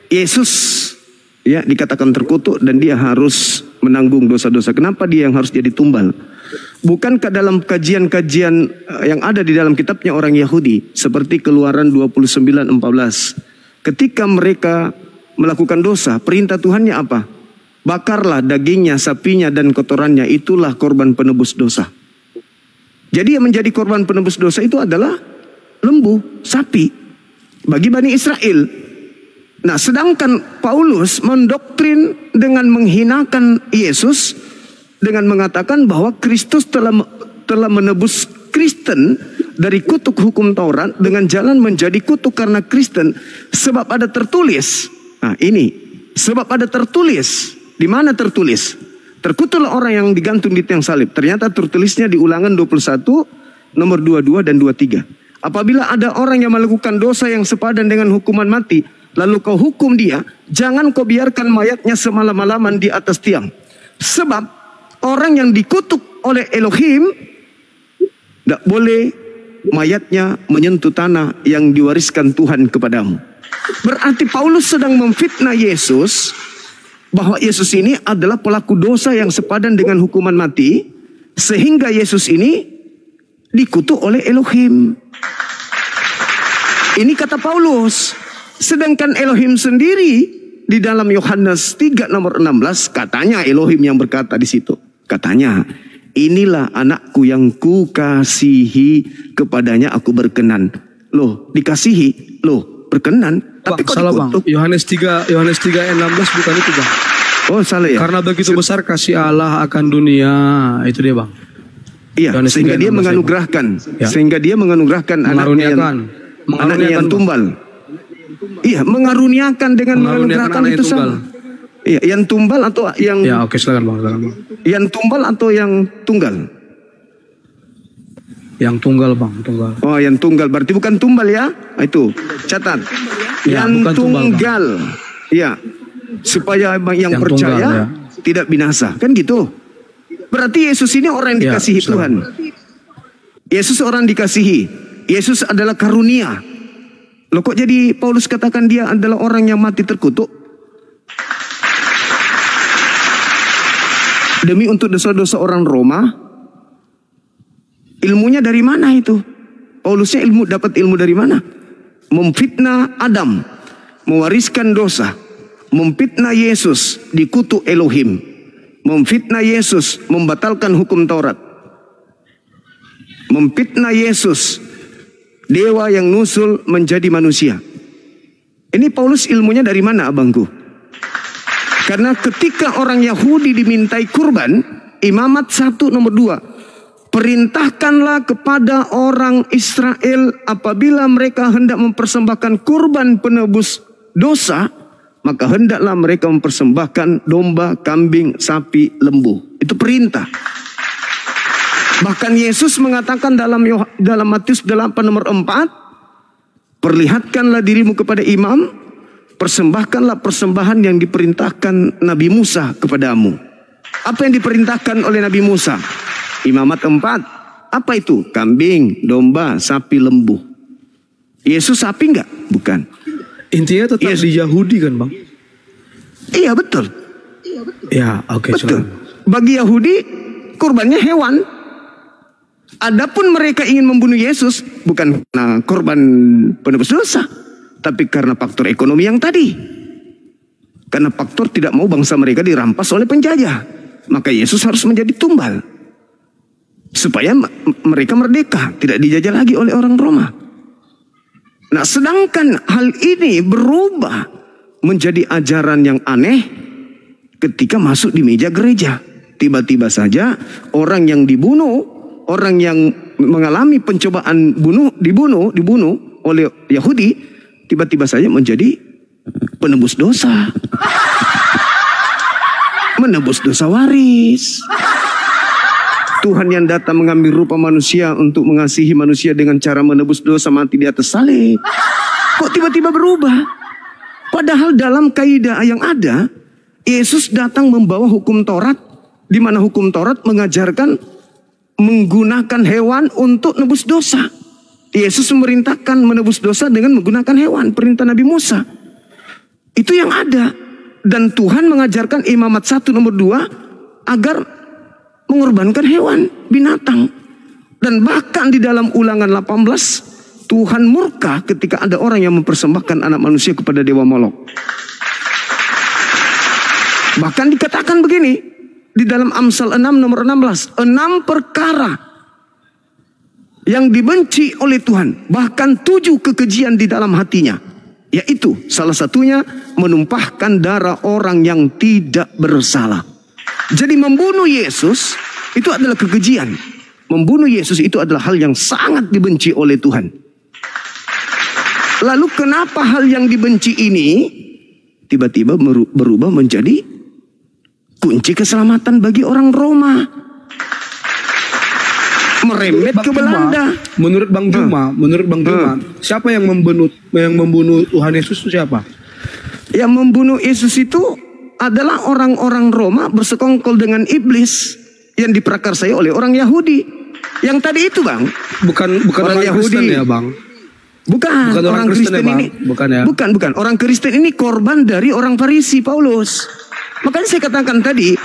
Yesus ya dikatakan terkutuk dan dia harus menanggung dosa-dosa. Kenapa dia yang harus jadi tumbal? Bukankah dalam kajian-kajian yang ada di dalam kitabnya orang Yahudi seperti Keluaran 29:14, ketika mereka melakukan dosa, perintah Tuhannya apa? Bakarlah dagingnya, sapinya dan kotorannya, itulah korban penebus dosa. Jadi yang menjadi korban penebus dosa itu adalah lembu, sapi bagi Bani Israel. Nah, sedangkan Paulus mendoktrin dengan menghinakan Yesus dengan mengatakan bahwa Kristus telah menebus Kristen dari kutuk hukum Taurat dengan jalan menjadi kutuk karena Kristen, sebab ada tertulis. Nah, ini sebab ada tertulis. Di mana tertulis? Terkutuklah orang yang digantung di tiang salib. Ternyata tertulisnya di Ulangan 21 nomor 22 dan 23. Apabila ada orang yang melakukan dosa yang sepadan dengan hukuman mati, lalu kau hukum dia, jangan kau biarkan mayatnya semalam-malaman di atas tiang. Sebab orang yang dikutuk oleh Elohim tidak boleh mayatnya menyentuh tanah yang diwariskan Tuhan kepadamu. Berarti Paulus sedang memfitnah Yesus bahwa Yesus ini adalah pelaku dosa yang sepadan dengan hukuman mati, sehingga Yesus ini dikutuk oleh Elohim. Ini kata Paulus. Sedangkan Elohim sendiri di dalam Yohanes 3 nomor 16 katanya Elohim yang berkata di situ. Katanya, inilah anakku yang kukasihi, kepadanya aku berkenan. Loh, dikasihi, loh, berkenan. Tapi kok salah dikutuk? Bang. Yohanes 3 ayat 16 bukan itu Bang. Oh salah ya. Karena begitu besar kasih Allah akan dunia, itu dia Bang. Iya, sehingga dia menganugerahkan, sehingga dia menganugerahkan anaknya yang tumbal. Iya, mengaruniakan dengan menganugerahkan itu sama. Iya, yang tumbal atau yang? Ya, oke, silakan Bang, Yang tumbal atau yang tunggal? Yang tunggal Bang, tunggal. Oh, yang tunggal berarti bukan tumbal ya? Itu catat. Ya, yang tunggal. Iya, supaya yang percaya tunggal, tidak binasa, kan gitu. Berarti Yesus ini orang yang dikasihi Tuhan. Yesus orang dikasihi. Yesus adalah karunia. Loh kok jadi Paulus katakan dia adalah orang yang mati terkutuk? Demi untuk dosa-dosa orang Roma. Ilmunya dari mana itu? Paulusnya dapat ilmu dari mana? Memfitnah Adam, mewariskan dosa. Memfitnah Yesus, dikutuk Elohim. Memfitnah Yesus, membatalkan hukum Taurat. Memfitnah Yesus, dewa yang nusul menjadi manusia. Ini Paulus ilmunya dari mana abangku? Karena ketika orang Yahudi dimintai kurban, Imamat 1 nomor 2, perintahkanlah kepada orang Israel apabila mereka hendak mempersembahkan kurban penebus dosa, maka hendaklah mereka mempersembahkan domba, kambing, sapi, lembu. Itu perintah. Bahkan Yesus mengatakan dalam Matius 8 nomor 4, perlihatkanlah dirimu kepada imam, persembahkanlah persembahan yang diperintahkan Nabi Musa kepadamu. Apa yang diperintahkan oleh Nabi Musa? Imamat 4. Apa itu? Kambing, domba, sapi, lembu. Yesus sapi enggak? Bukan. Intinya tetap di Yahudi kan Bang? Iya betul. Ya oke. Betul. Bagi Yahudi kurbannya hewan. Adapun mereka ingin membunuh Yesus bukan karena korban penebus dosa, tapi karena faktor ekonomi yang tadi. Karena faktor tidak mau bangsa mereka dirampas oleh penjajah, maka Yesus harus menjadi tumbal supaya mereka merdeka, tidak dijajah lagi oleh orang Roma. Nah, sedangkan hal ini berubah menjadi ajaran yang aneh ketika masuk di meja gereja. Tiba-tiba saja orang yang dibunuh, orang yang mengalami pencobaan dibunuh oleh Yahudi, tiba-tiba saja menjadi penebus dosa. Menebus dosa waris. Tuhan yang datang mengambil rupa manusia untuk mengasihi manusia dengan cara menebus dosa mati di atas salib. Kok tiba-tiba berubah? Padahal dalam kaidah yang ada, Yesus datang membawa hukum Taurat, di mana hukum Taurat mengajarkan menggunakan hewan untuk nebus dosa. Yesus memerintahkan menebus dosa dengan menggunakan hewan, perintah Nabi Musa. Itu yang ada. Dan Tuhan mengajarkan Imamat 1 nomor 2 agar mengorbankan hewan, binatang. Dan bahkan di dalam Ulangan 18, Tuhan murka ketika ada orang yang mempersembahkan anak manusia kepada dewa Molok. Bahkan dikatakan begini, di dalam Amsal 6 nomor 16, 6 perkara yang dibenci oleh Tuhan, bahkan 7 kekejian di dalam hatinya. Yaitu salah satunya menumpahkan darah orang yang tidak bersalah. Jadi membunuh Yesus itu adalah kekejian. Membunuh Yesus itu adalah hal yang sangat dibenci oleh Tuhan. Lalu kenapa hal yang dibenci ini tiba-tiba berubah menjadi kunci keselamatan bagi orang Roma? Merembet ke Belanda. Menurut Bang Juma, siapa yang membunuh Tuhan Yesus itu siapa? Yang membunuh Yesus itu adalah orang-orang Roma bersekongkol dengan iblis yang diprakarsai oleh orang Yahudi. Yang tadi itu bang, bukan orang Yahudi Kristen ya bang? Bukan orang Kristen ya, ini, bukan ya? Bukan orang Kristen ini korban dari orang Farisi Paulus. Makanya saya katakan tadi,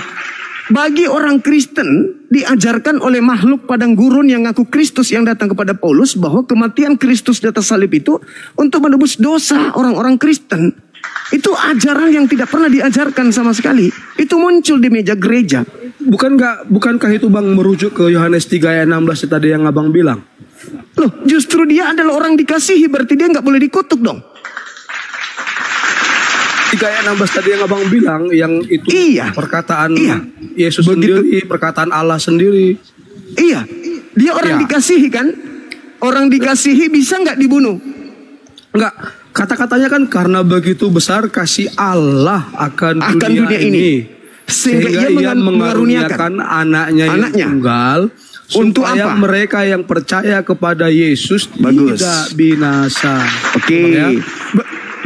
bagi orang Kristen diajarkan oleh makhluk padang gurun yang ngaku Kristus yang datang kepada Paulus bahwa kematian Kristus di atas salib itu untuk menebus dosa orang-orang Kristen. Itu ajaran yang tidak pernah diajarkan sama sekali. Itu muncul di meja gereja. Bukankah itu bang merujuk ke Yohanes 3 ayat 16 tadi yang abang bilang? Loh, justru dia adalah orang dikasihi, berarti dia nggak boleh dikutuk dong. 3 ayat 16 tadi yang abang bilang, yang itu perkataan Yesus sendiri, perkataan Allah sendiri. Iya, dia orang dikasihi kan? Orang dikasihi bisa nggak dibunuh? Enggak, kata-katanya kan karena begitu besar kasih Allah akan dunia ini. Sehingga ia mengaruniakan anaknya yang tunggal. Untuk supaya mereka yang percaya kepada Yesus tidak binasa. Oke.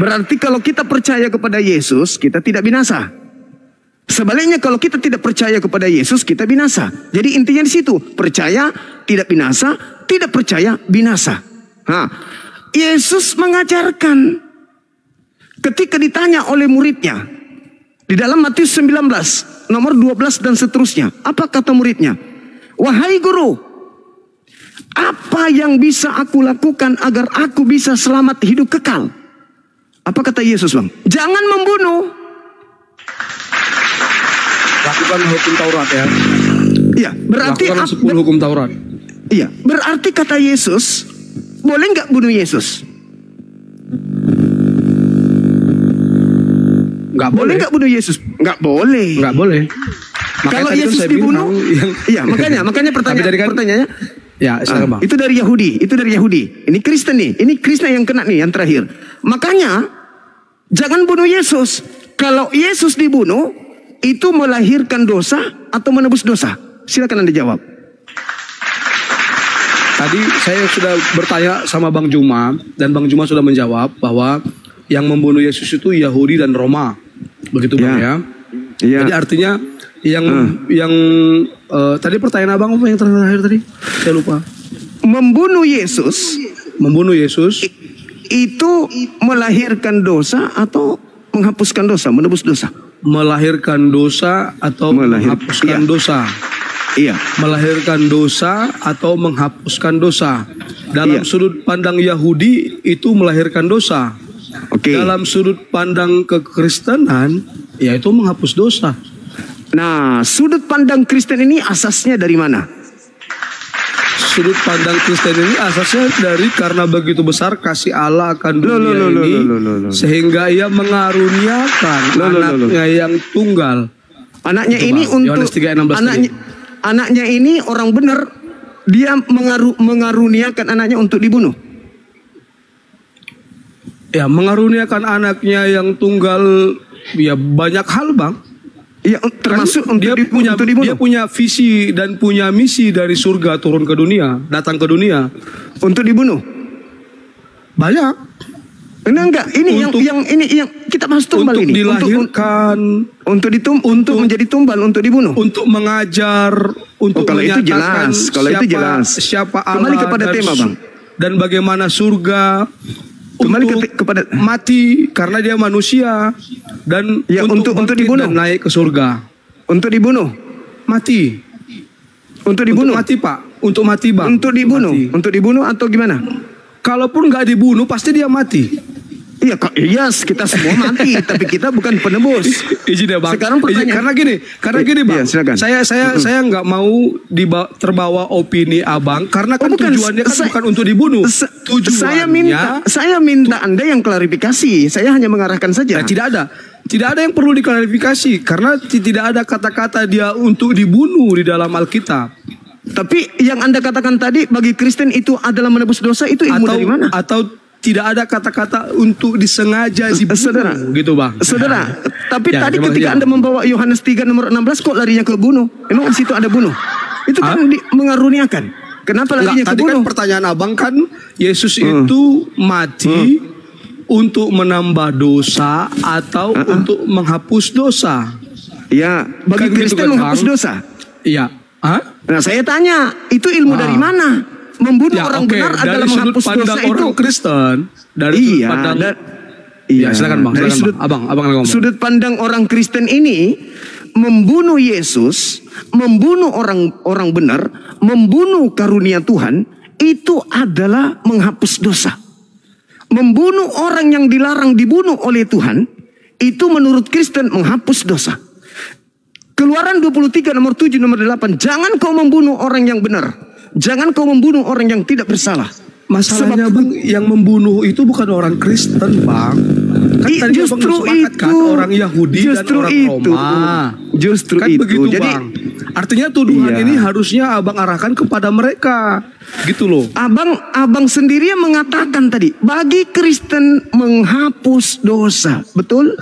Berarti kalau kita percaya kepada Yesus, kita tidak binasa. Sebaliknya kalau kita tidak percaya kepada Yesus, kita binasa. Jadi intinya di situ, percaya tidak binasa, tidak percaya binasa. Yesus mengajarkan ketika ditanya oleh muridnya di dalam Matius 19 nomor 12 dan seterusnya, apa kata muridnya? Wahai guru, apa yang bisa aku lakukan agar aku bisa selamat hidup kekal? Apa kata Yesus bang? Jangan membunuh. Lakukan hukum Taurat ya. Iya, berarti lakukan 10 hukum Taurat. Iya, berarti kata Yesus, boleh nggak bunuh Yesus? Nggak boleh nggak bunuh Yesus? Nggak boleh. Nggak boleh. Kalau Yesus dibunuh, iya makanya pertanyaannya, ya, bang. Itu dari Yahudi, Ini Kristen nih, ini Kristen yang kena nih, yang terakhir. Makanya jangan bunuh Yesus. Kalau Yesus dibunuh, itu melahirkan dosa atau menebus dosa? Silakan Anda jawab. Tadi saya sudah bertanya sama Bang Juma dan Bang Juma sudah menjawab bahwa yang membunuh Yesus itu Yahudi dan Roma, begitu bang ya? Iya. Jadi artinya yang tadi pertanyaan abang apa yang terakhir tadi? Saya lupa. Membunuh Yesus itu melahirkan dosa atau menghapuskan dosa, menebus dosa? Melahirkan dosa atau menghapuskan dosa? Iya. Melahirkan dosa atau menghapuskan dosa. Dalam sudut pandang Yahudi itu melahirkan dosa. Dalam sudut pandang kekristenan, yaitu menghapus dosa. Nah, sudut pandang Kristen ini asasnya dari mana? Sudut pandang Kristen ini asasnya dari karena begitu besar kasih Allah akan dunia ini, sehingga ia mengaruniakan anaknya yang tunggal. Anaknya ini untuk anaknya ini orang benar, dia mengaruniakan anaknya untuk dibunuh. Ya, mengaruniakan anaknya yang tunggal, ya banyak hal bang. Ya, termasuk kan dia punya visi dan punya misi dari surga turun ke dunia, datang ke dunia untuk dibunuh. Banyak. Enggak, ini untuk, yang kita bahas tumbal untuk ini. Dilahirkan, untuk menjadi tumbal, untuk dibunuh. Untuk mengajar, untuk kalau menyatakan itu jelas. Siapa Allah. Kembali kepada tema bang. Dan bagaimana surga. Kembali kepada mati karena dia manusia dan ya, untuk dibunuh dan naik ke surga. Untuk dibunuh, mati. Untuk dibunuh, mati pak. Untuk mati bang. Untuk dibunuh, untuk dibunuh atau gimana? Kalaupun nggak dibunuh pasti dia mati. Iya, kita semua mati, tapi kita bukan penebus. Izin ya bang. Sekarang karena gini bang. Ya, saya nggak mau terbawa opini abang karena kan tujuannya kan bukan untuk dibunuh. Tujuannya saya minta Anda yang klarifikasi. Saya hanya mengarahkan saja. Tidak ada yang perlu diklarifikasi karena tidak ada kata-kata dia untuk dibunuh di dalam Alkitab. Tapi yang Anda katakan tadi bagi Kristen itu adalah menebus dosa, itu ilmu dari mana? Atau tidak ada kata-kata untuk disengaja dibunuh, gitu bang. Saudara, tapi tadi ketika Anda membawa Yohanes 3 nomor 16 kok larinya ke bunuh? Emang di situ ada bunuh? Itu kan mengaruniakan. Kenapa larinya ke bunuh? Tadi kan pertanyaan abang kan Yesus itu mati untuk menambah dosa atau untuk menghapus dosa. Iya, bagi Kristen menghapus dosa. Iya. Nah saya tanya, itu ilmu dari mana? Membunuh orang benar adalah menghapus dosa itu. Orang Kristen, dari sudut pandang. Silakan Bang. Abang ngomong. Sudut pandang orang Kristen ini, membunuh Yesus, membunuh orang benar, membunuh karunia Tuhan, itu adalah menghapus dosa. Membunuh orang yang dilarang dibunuh oleh Tuhan, itu menurut Kristen menghapus dosa. Keluaran 23 nomor 7 nomor 8, jangan kau membunuh orang yang benar, jangan kau membunuh orang yang tidak bersalah. Masalahnya Bang, yang membunuh itu bukan orang Kristen Bang. Kan tadi justru Abang itu kan orang Yahudi dan orang Roma. Justru kan itu. Begitu Jadi, Bang. Artinya tuduhan ini harusnya Abang arahkan kepada mereka. Gitu loh. Abang sendiri yang mengatakan tadi, bagi Kristen menghapus dosa. Betul?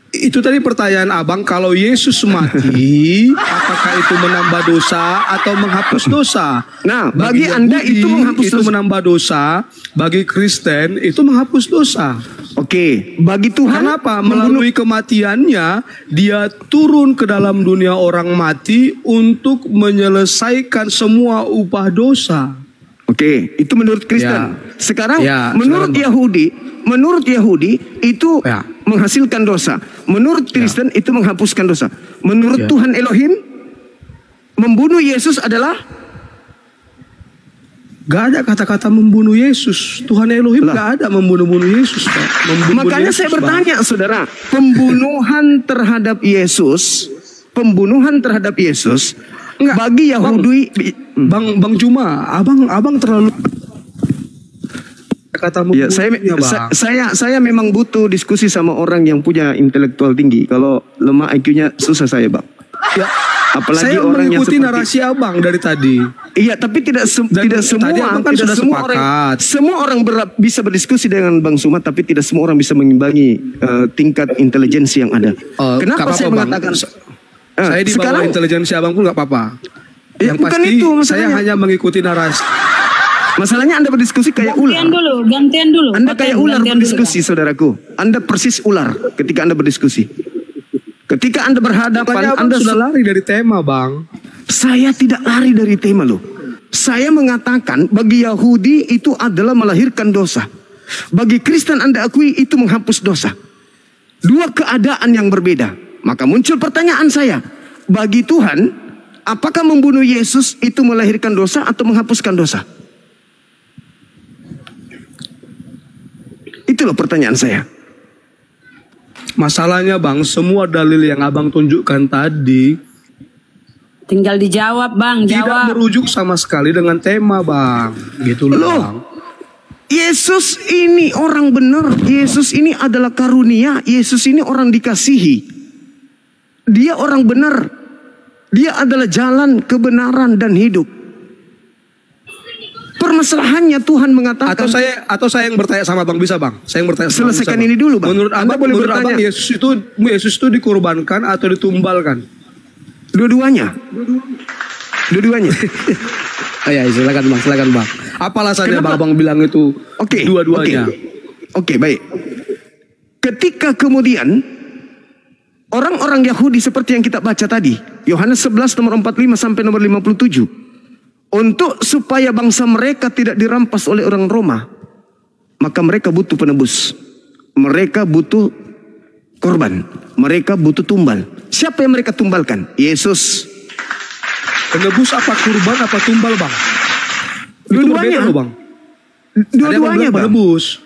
Itu tadi pertanyaan Abang, kalau Yesus mati, apakah itu menambah dosa atau menghapus dosa? Nah, bagi Anda itu menghapus dosa. Itu menambah dosa, bagi Kristen itu menghapus dosa. Oke, bagi Tuhan. Kenapa? Melalui kematiannya, dia turun ke dalam dunia orang mati untuk menyelesaikan semua upah dosa. Oke, itu menurut Kristen. Sekarang menurut Yahudi itu menghasilkan dosa. Menurut Kristen itu menghapuskan dosa. Menurut Tuhan Elohim, membunuh Yesus adalah gak ada kata-kata membunuh Yesus. Tuhan Elohim gak ada membunuh Yesus. Makanya saya bertanya saudara, pembunuhan terhadap Yesus bagi Yahudi, Bang Juma, abang terlalu kata membunuh. Saya memang butuh diskusi sama orang yang punya intelektual tinggi. Kalau lemah IQ-nya susah saya Bang. Apalagi saya orang yang mengikuti narasi Abang dari tadi. Iya, tapi tidak semua orang bisa berdiskusi dengan Bang Suma, tapi tidak semua orang bisa mengimbangi tingkat intelijensi yang ada. Kenapa saya mengatakan saya di bawah intelijensi Abang pun nggak apa-apa. Yang bukan pasti itu, saya hanya mengikuti narasi. Masalahnya Anda berdiskusi kayak ular. Gantian dulu. Anda kayak ular berdiskusi, saudaraku. Anda persis ular ketika Anda berdiskusi. Ketika Anda berhadapan, Anda sudah lari dari tema, Bang. Saya tidak lari dari tema loh. Saya mengatakan bagi Yahudi itu adalah melahirkan dosa. Bagi Kristen Anda akui itu menghapus dosa. Dua keadaan yang berbeda. Maka muncul pertanyaan saya. Bagi Tuhan, apakah membunuh Yesus itu melahirkan dosa atau menghapuskan dosa? Itulah pertanyaan saya. Masalahnya Bang, semua dalil yang Abang tunjukkan tadi tinggal dijawab Bang, tidak merujuk sama sekali dengan tema Bang. Gitu loh Bang. Yesus ini orang benar. Yesus ini adalah karunia. Yesus ini orang dikasihi. Dia orang benar. Dia adalah jalan, kebenaran dan hidup. Permasalahannya Tuhan mengatakan. Atau saya yang bertanya sama Bang, bisa Bang? Saya yang bertanya. Selesaikan ini dulu Bang. Menurut Abang Yesus itu dikurbankan atau ditumbalkan? Dua-duanya. Ya, silakan Bang. Apa alasannya Bang bilang itu? Dua-duanya. Oke, baik. Ketika kemudian orang-orang Yahudi seperti yang kita baca tadi, Yohanes 11 nomor 45 sampai nomor 57. Untuk supaya bangsa mereka tidak dirampas oleh orang Roma, maka mereka butuh penebus. Mereka butuh korban. Mereka butuh tumbal. Siapa yang mereka tumbalkan? Yesus. Penebus apa kurban apa tumbal Bang? Dua-duanya Bang. Dua-duanya Bang. Penebus.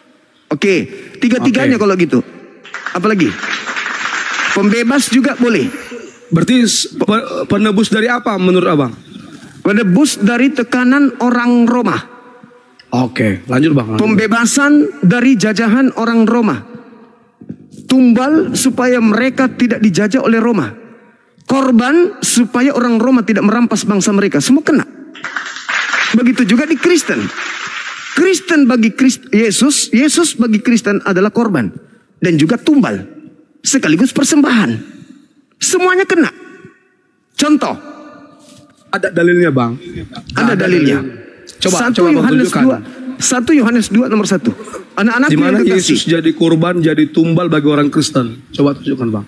Oke, tiga-tiganya kalau gitu. Apalagi? Pembebas juga boleh. Berarti penebus dari apa menurut Abang? Penebus dari tekanan orang Roma. Oke, lanjut Bang. Pembebasan dari jajahan orang Roma. Tumbal supaya mereka tidak dijajah oleh Roma. Korban supaya orang Roma tidak merampas bangsa mereka. Semua kena. Begitu juga di Kristen. Kristen bagi Yesus bagi Kristen adalah korban. Dan juga tumbal. Sekaligus persembahan. Semuanya kena. Contoh. Ada dalilnya Bang. Ada dalilnya. Coba Yohanes 2. 1 Yohanes 2 nomor 1. Anak-anak di mana Yesus jadi kurban, jadi tumbal bagi orang Kristen? Coba tunjukkan Bang.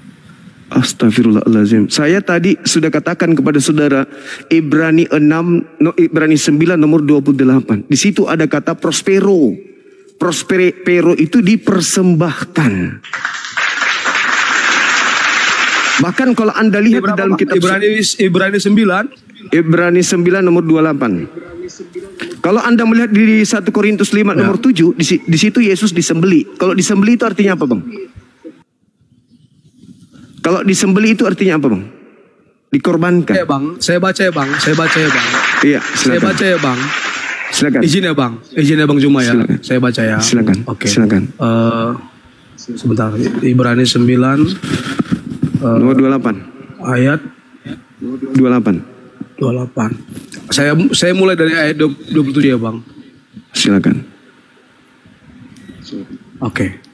Astagfirullahaladzim. Saya tadi sudah katakan kepada saudara Ibrani 9 nomor 28. Di situ ada kata prospero. Prospero itu dipersembahkan. Bahkan kalau Anda lihat di dalam kitab Ibrani 9 nomor 28. Kalau Anda melihat di 1 Korintus 5 nomor 7, di situ Yesus disembeli. Kalau disembeli itu artinya apa, Bang? Kalau disembeli itu artinya apa, Bang? Dikorbankan. Ya, Bang. Saya baca ya, Bang. Iya, silakan. Saya baca ya, Bang. Silakan. Izin ya, Bang Juma ya. Silakan. Saya baca ya. Silakan. Oke. Silakan. Sebentar. Ibrani 9 nomor 28. Ayat 28. Saya mulai dari ayat 27 ya, Bang. Silakan. Oke.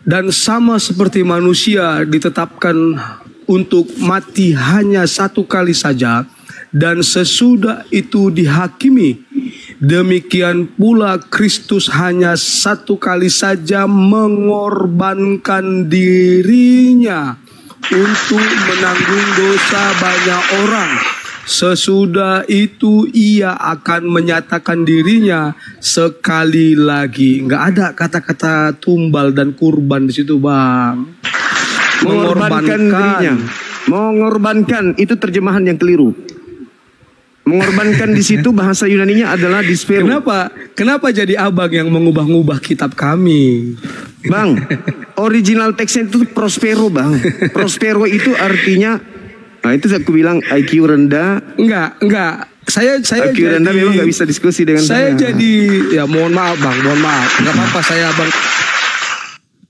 Dan sama seperti manusia ditetapkan untuk mati hanya satu kali saja, dan sesudah itu dihakimi, demikian pula Kristus hanya satu kali saja mengorbankan dirinya untuk menanggung dosa banyak orang. Sesudah itu ia akan menyatakan dirinya sekali lagi. Nggak ada kata-kata tumbal dan kurban di situ, Bang. Mengorbankan dirinya. Mengorbankan itu terjemahan yang keliru. Mengorbankan di situ bahasa Yunaninya adalah dispero. Kenapa jadi abang yang mengubah-ubah kitab kami? Bang, original teksnya itu prospero, Bang. Prospero itu artinya, nah itu aku bilang IQ rendah. Enggak. Saya IQ rendah memang nggak bisa diskusi dengan saya. Jadi ya mohon maaf, Bang, mohon maaf. Nggak apa-apa saya, Bang.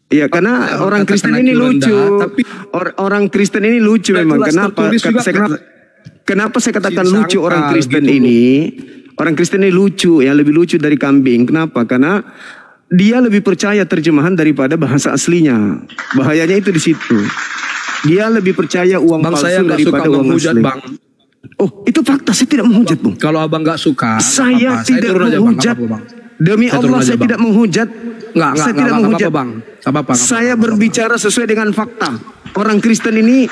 Iya, karena orang Kristen ini lucu. Tapi orang Kristen ini lucu memang. Kenapa saya katakan lucu orang Kristen gitu ini? Orang Kristen ini lucu, ya, lebih lucu dari kambing. Kenapa? Karena dia lebih percaya terjemahan daripada bahasa aslinya. Bahayanya itu di situ. Dia lebih percaya uang Bang, palsu saya daripada uang asli. Bang. Oh, itu fakta. Saya tidak menghujat, Bang. Kalau abang nggak suka, saya tidak menghujat. Demi Allah, saya tidak menghujat. Saya tidak menghujat, Bang. Saya berbicara sesuai dengan fakta. Orang Kristen ini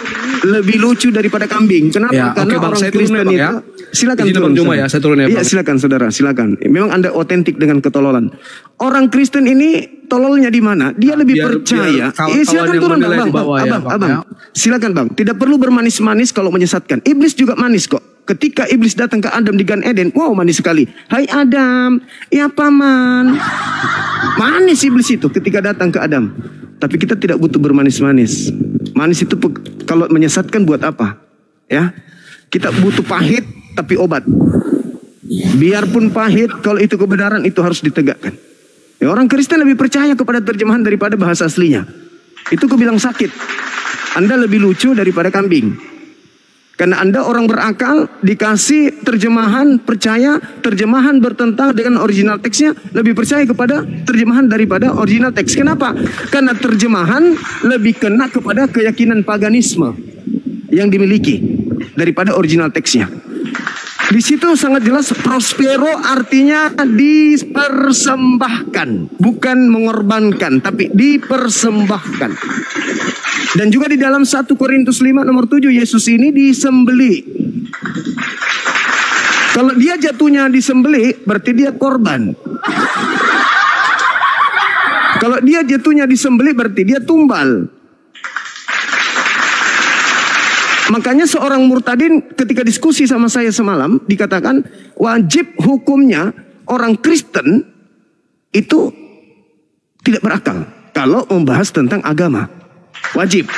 lebih lucu daripada kambing. Kenapa? Ya, karena Bang, orang Kristen itu. Ya. Silakan turun. Ya, saya turun ya, Iya, silakan saudara, silakan. Memang Anda otentik dengan ketololan. Orang Kristen ini tololnya di mana? Dia lebih percaya. Silakan turun, Abang. Silakan, Bang. Tidak perlu bermanis-manis kalau menyesatkan. Iblis juga manis kok. Ketika iblis datang ke Adam di Gan Eden, wow, manis sekali. Hai Adam, ya paman. Manis iblis itu ketika datang ke Adam. Tapi kita tidak butuh bermanis-manis. Manis itu kalau menyesatkan buat apa? Ya, kita butuh pahit tapi obat. Biarpun pahit, kalau itu kebenaran itu harus ditegakkan. Ya, orang Kristen lebih percaya kepada terjemahan daripada bahasa aslinya. Itu aku bilang sakit. Anda lebih lucu daripada kambing. Karena Anda orang berakal, dikasih terjemahan, percaya terjemahan bertentangan dengan original teksnya, lebih percaya kepada terjemahan daripada original teks. Kenapa? Karena terjemahan lebih kena kepada keyakinan paganisme yang dimiliki daripada original teksnya. Di situ sangat jelas prospero artinya dipersembahkan, bukan mengorbankan, tapi dipersembahkan. Dan juga di dalam 1 Korintus 5 nomor 7 Yesus ini disembeli. Kalau dia jatuhnya disembeli berarti dia korban. Kalau dia jatuhnya disembeli berarti dia tumbal. Makanya seorang murtadin ketika diskusi sama saya semalam dikatakan wajib hukumnya orang Kristen itu tidak berakal kalau membahas tentang agama. Wajib.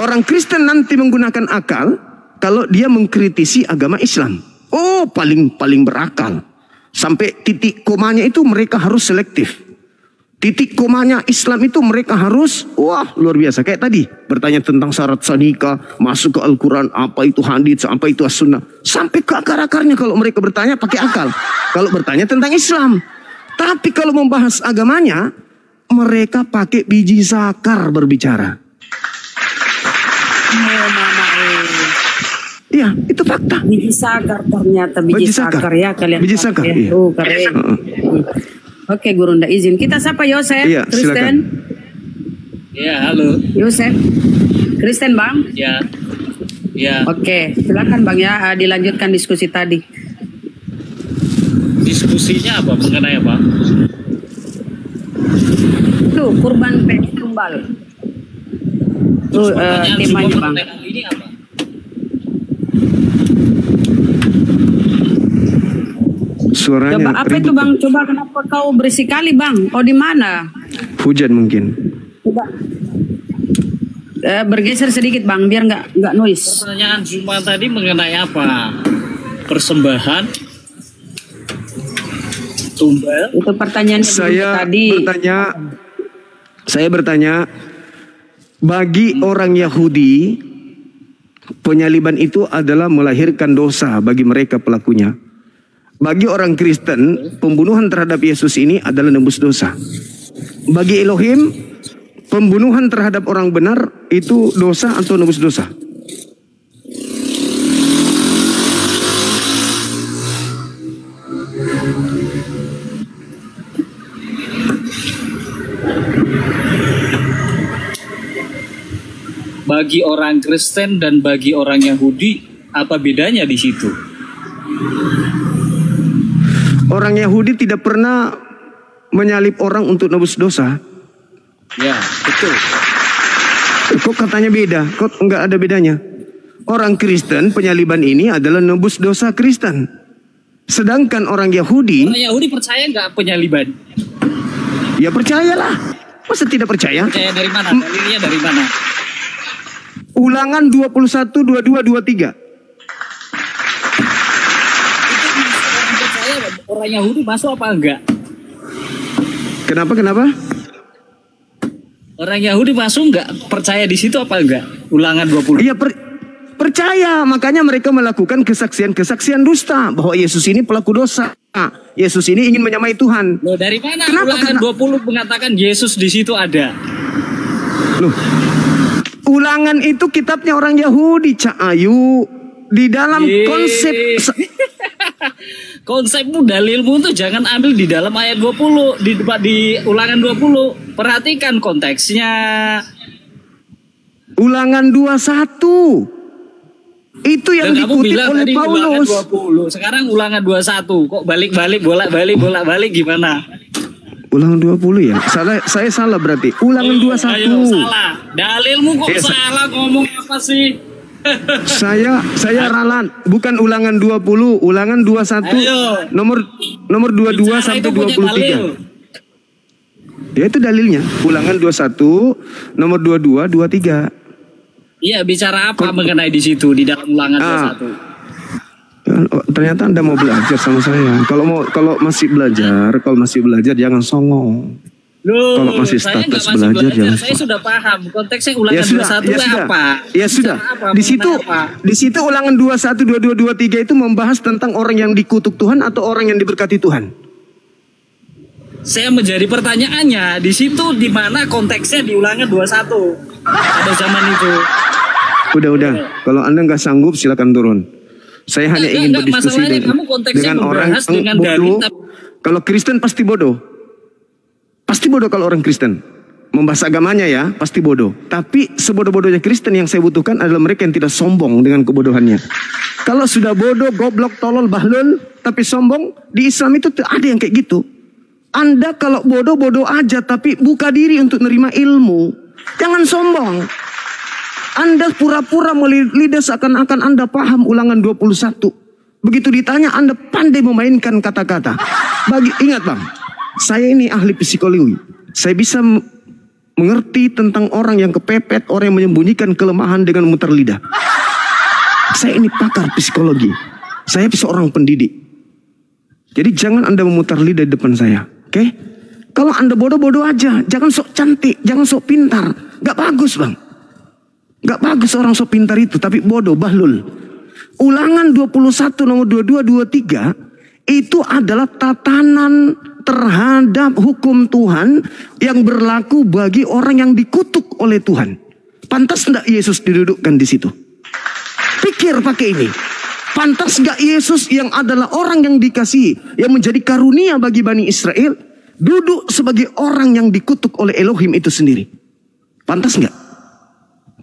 Orang Kristen nanti menggunakan akal kalau dia mengkritisi agama Islam. Oh, paling berakal. Sampai titik komanya itu mereka harus selektif. Titik komanya Islam itu mereka harus, wah, luar biasa. Kayak tadi bertanya tentang syarat sanika, masuk ke Al-Quran, apa itu hadits, apa itu as-sunnah. Sampai ke akar-akarnya kalau mereka bertanya pakai akal. Kalau bertanya tentang Islam. Tapi kalau membahas agamanya, mereka pakai biji sakar berbicara. Iya, itu fakta. Biji sakar ternyata biji sakar ya kalian. Biji sakar. Ya. Iya. Keren. Oke, Guru ndak izin. Kita sapa Yosef iya, Kristen. Ya, halo. Yosef. Kristen, Bang? Ya. Ya. Oke, silakan Bang ya, dilanjutkan diskusi tadi. Diskusinya apa? Mengenai apa? Tuh, kurban pes tumbal. Tuh, temanya Bang. Ini apa? Suaranya Coba apa itu Bang? Coba kenapa kau berisik kali Bang? Kau di mana? Hujan mungkin. Coba bergeser sedikit Bang, biar nggak noise. Pertanyaan Zuma tadi mengenai apa? Persembahan tumbal. Itu pertanyaan tadi. Saya bertanya, bagi orang Yahudi, penyaliban itu adalah melahirkan dosa bagi mereka pelakunya. Bagi orang Kristen, pembunuhan terhadap Yesus ini adalah nebus dosa. Bagi Elohim, pembunuhan terhadap orang benar itu dosa atau nebus dosa? Bagi orang Kristen dan bagi orang Yahudi, apa bedanya di situ? Orang Yahudi tidak pernah menyalib orang untuk nebus dosa. Ya, betul. Kok katanya beda? Kok enggak ada bedanya? Orang Kristen penyaliban ini adalah nebus dosa Kristen. Sedangkan orang Yahudi percaya nggak penyaliban? Ya percayalah. Masa tidak percaya? Percaya dari mana? Dalilnya dari mana? Ulangan 21, 22, 23. Orang Yahudi masuk apa enggak? Kenapa? Orang Yahudi masuk enggak? Percaya di situ apa enggak? Ulangan 20. Iya percaya, makanya mereka melakukan kesaksian dusta bahwa Yesus ini pelaku dosa. Yesus ini ingin menyamai Tuhan. Loh, dari mana ulangan 20 mengatakan Yesus di situ ada? Loh, ulangan itu kitabnya orang Yahudi, Cak Ayu. Di dalam konsepmu, dalilmu tuh jangan ambil di dalam ayat 20, di ulangan 20. Perhatikan konteksnya. Ulangan 21. Itu yang dikutip oleh Paulus. Ulangan 20. Sekarang ulangan 21. Kok balik-balik, bolak-balik gimana? Ulangan 20 ya? Saya salah berarti. Ulangan 21. Ayo, salah. Dalilmu kok salah, ngomong apa sih? Saya ralat, bukan ulangan 20, ulangan 21. Ayo. Nomor 22 sampai 23. Ya itu dalilnya. Ulangan 21, nomor 22, 23. Iya, bicara apa mengenai di situ di dalam ulangan 21? Ternyata Anda mau belajar sama saya. Kalau masih belajar jangan songong. Loh, kalau masih status belajar jangan. Saya sudah paham konteksnya ulangan 21 apa? Ya sudah. Di situ ulangan 21, 22, 23 itu membahas tentang orang yang dikutuk Tuhan atau orang yang diberkati Tuhan. Saya menjadi pertanyaannya, di situ di mana konteksnya di ulangan 21 pada zaman itu. Udah. Kalau Anda nggak sanggup silakan turun. Saya hanya ingin berdiskusi dengan orang yang bodoh. Kalau Kristen pasti bodoh. Pasti bodoh kalau orang Kristen. Membahas agamanya ya, pasti bodoh. Tapi sebodoh-bodohnya Kristen yang saya butuhkan adalah mereka yang tidak sombong dengan kebodohannya. Kalau sudah bodoh, goblok, tolol, bahlul, tapi sombong, di Islam itu ada yang kayak gitu. Anda kalau bodoh-bodoh aja, tapi buka diri untuk nerima ilmu. Jangan sombong. Anda pura-pura lidah seakan-akan Anda paham ulangan 21. Begitu ditanya, Anda pandai memainkan kata-kata. Ingat Bang, saya ini ahli psikologi. Saya bisa mengerti tentang orang yang kepepet, orang yang menyembunyikan kelemahan dengan memutar lidah. Saya ini pakar psikologi. Saya seorang pendidik. Jadi jangan Anda memutar lidah di depan saya. Oke? Kalau Anda bodoh-bodoh aja. Jangan sok cantik, jangan sok pintar. Gak bagus Bang. Gak bagus orang sok pintar itu, tapi bodoh, bahlul. Ulangan 21 nomor 22, 23 itu adalah tatanan terhadap hukum Tuhan yang berlaku bagi orang yang dikutuk oleh Tuhan. Pantas enggak Yesus didudukkan di situ? Pikir pakai ini. Pantas enggak Yesus yang adalah orang yang dikasihi, yang menjadi karunia bagi Bani Israel, duduk sebagai orang yang dikutuk oleh Elohim itu sendiri? Pantas nggak?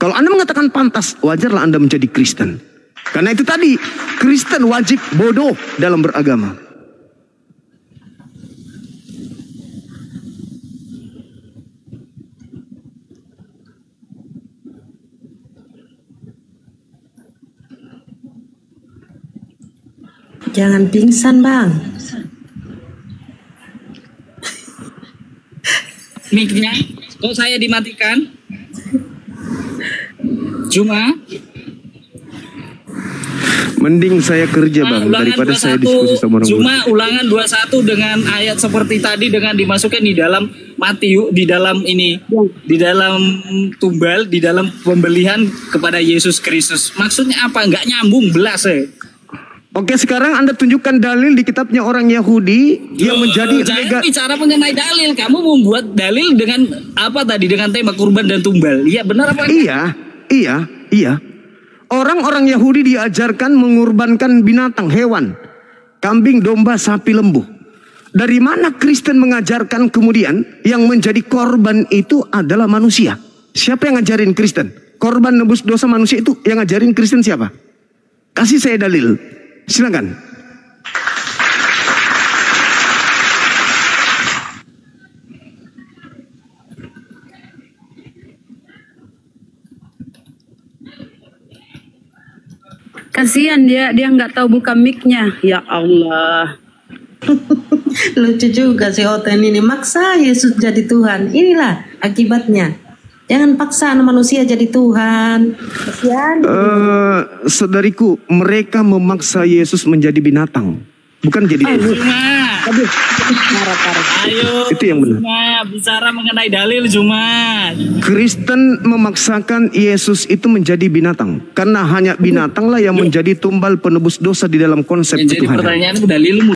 Kalau Anda mengatakan pantas, wajarlah Anda menjadi Kristen. Karena itu tadi, Kristen wajib bodoh dalam beragama. Jangan pingsan, Bang. Mic-nya kok saya dimatikan? Cuma mending saya kerja, Bang, daripada saya diskusi sama orang. Cuma ulangan 21 dengan ayat seperti tadi dengan dimasukkan di dalam Matius, di dalam ini, di dalam tumbal, di dalam pembelian kepada Yesus Kristus. Maksudnya apa? Nggak nyambung belas. Oke, sekarang Anda tunjukkan dalil di kitabnya orang Yahudi yang menjadi jangan bicara mengenai dalil. Kamu membuat dalil dengan apa tadi? Dengan tema kurban dan tumbal. Iya, benar apa? Iya. Orang-orang Yahudi diajarkan mengorbankan binatang, hewan, kambing, domba, sapi, lembu. Dari mana Kristen mengajarkan kemudian yang menjadi korban itu adalah manusia? Siapa yang ngajarin Kristen? Korban nebus dosa manusia itu yang ngajarin Kristen siapa? Kasih saya dalil. Silakan. Kasihan dia nggak tahu buka mic-nya. Ya Allah. Lucu juga si Oten ini, maksa Yesus jadi Tuhan. Inilah akibatnya. Jangan paksa manusia jadi Tuhan. Kasihan. Saudariku, mereka memaksa Yesus menjadi binatang, bukan jadi Tuhan. Ayo, itu yang benar. Bicara mengenai dalil cuma. Kristen memaksakan Yesus itu menjadi binatang, karena hanya binatanglah yang menjadi tumbal penebus dosa di dalam konsep Tuhan. Jadi pertanyaannya dalilmu.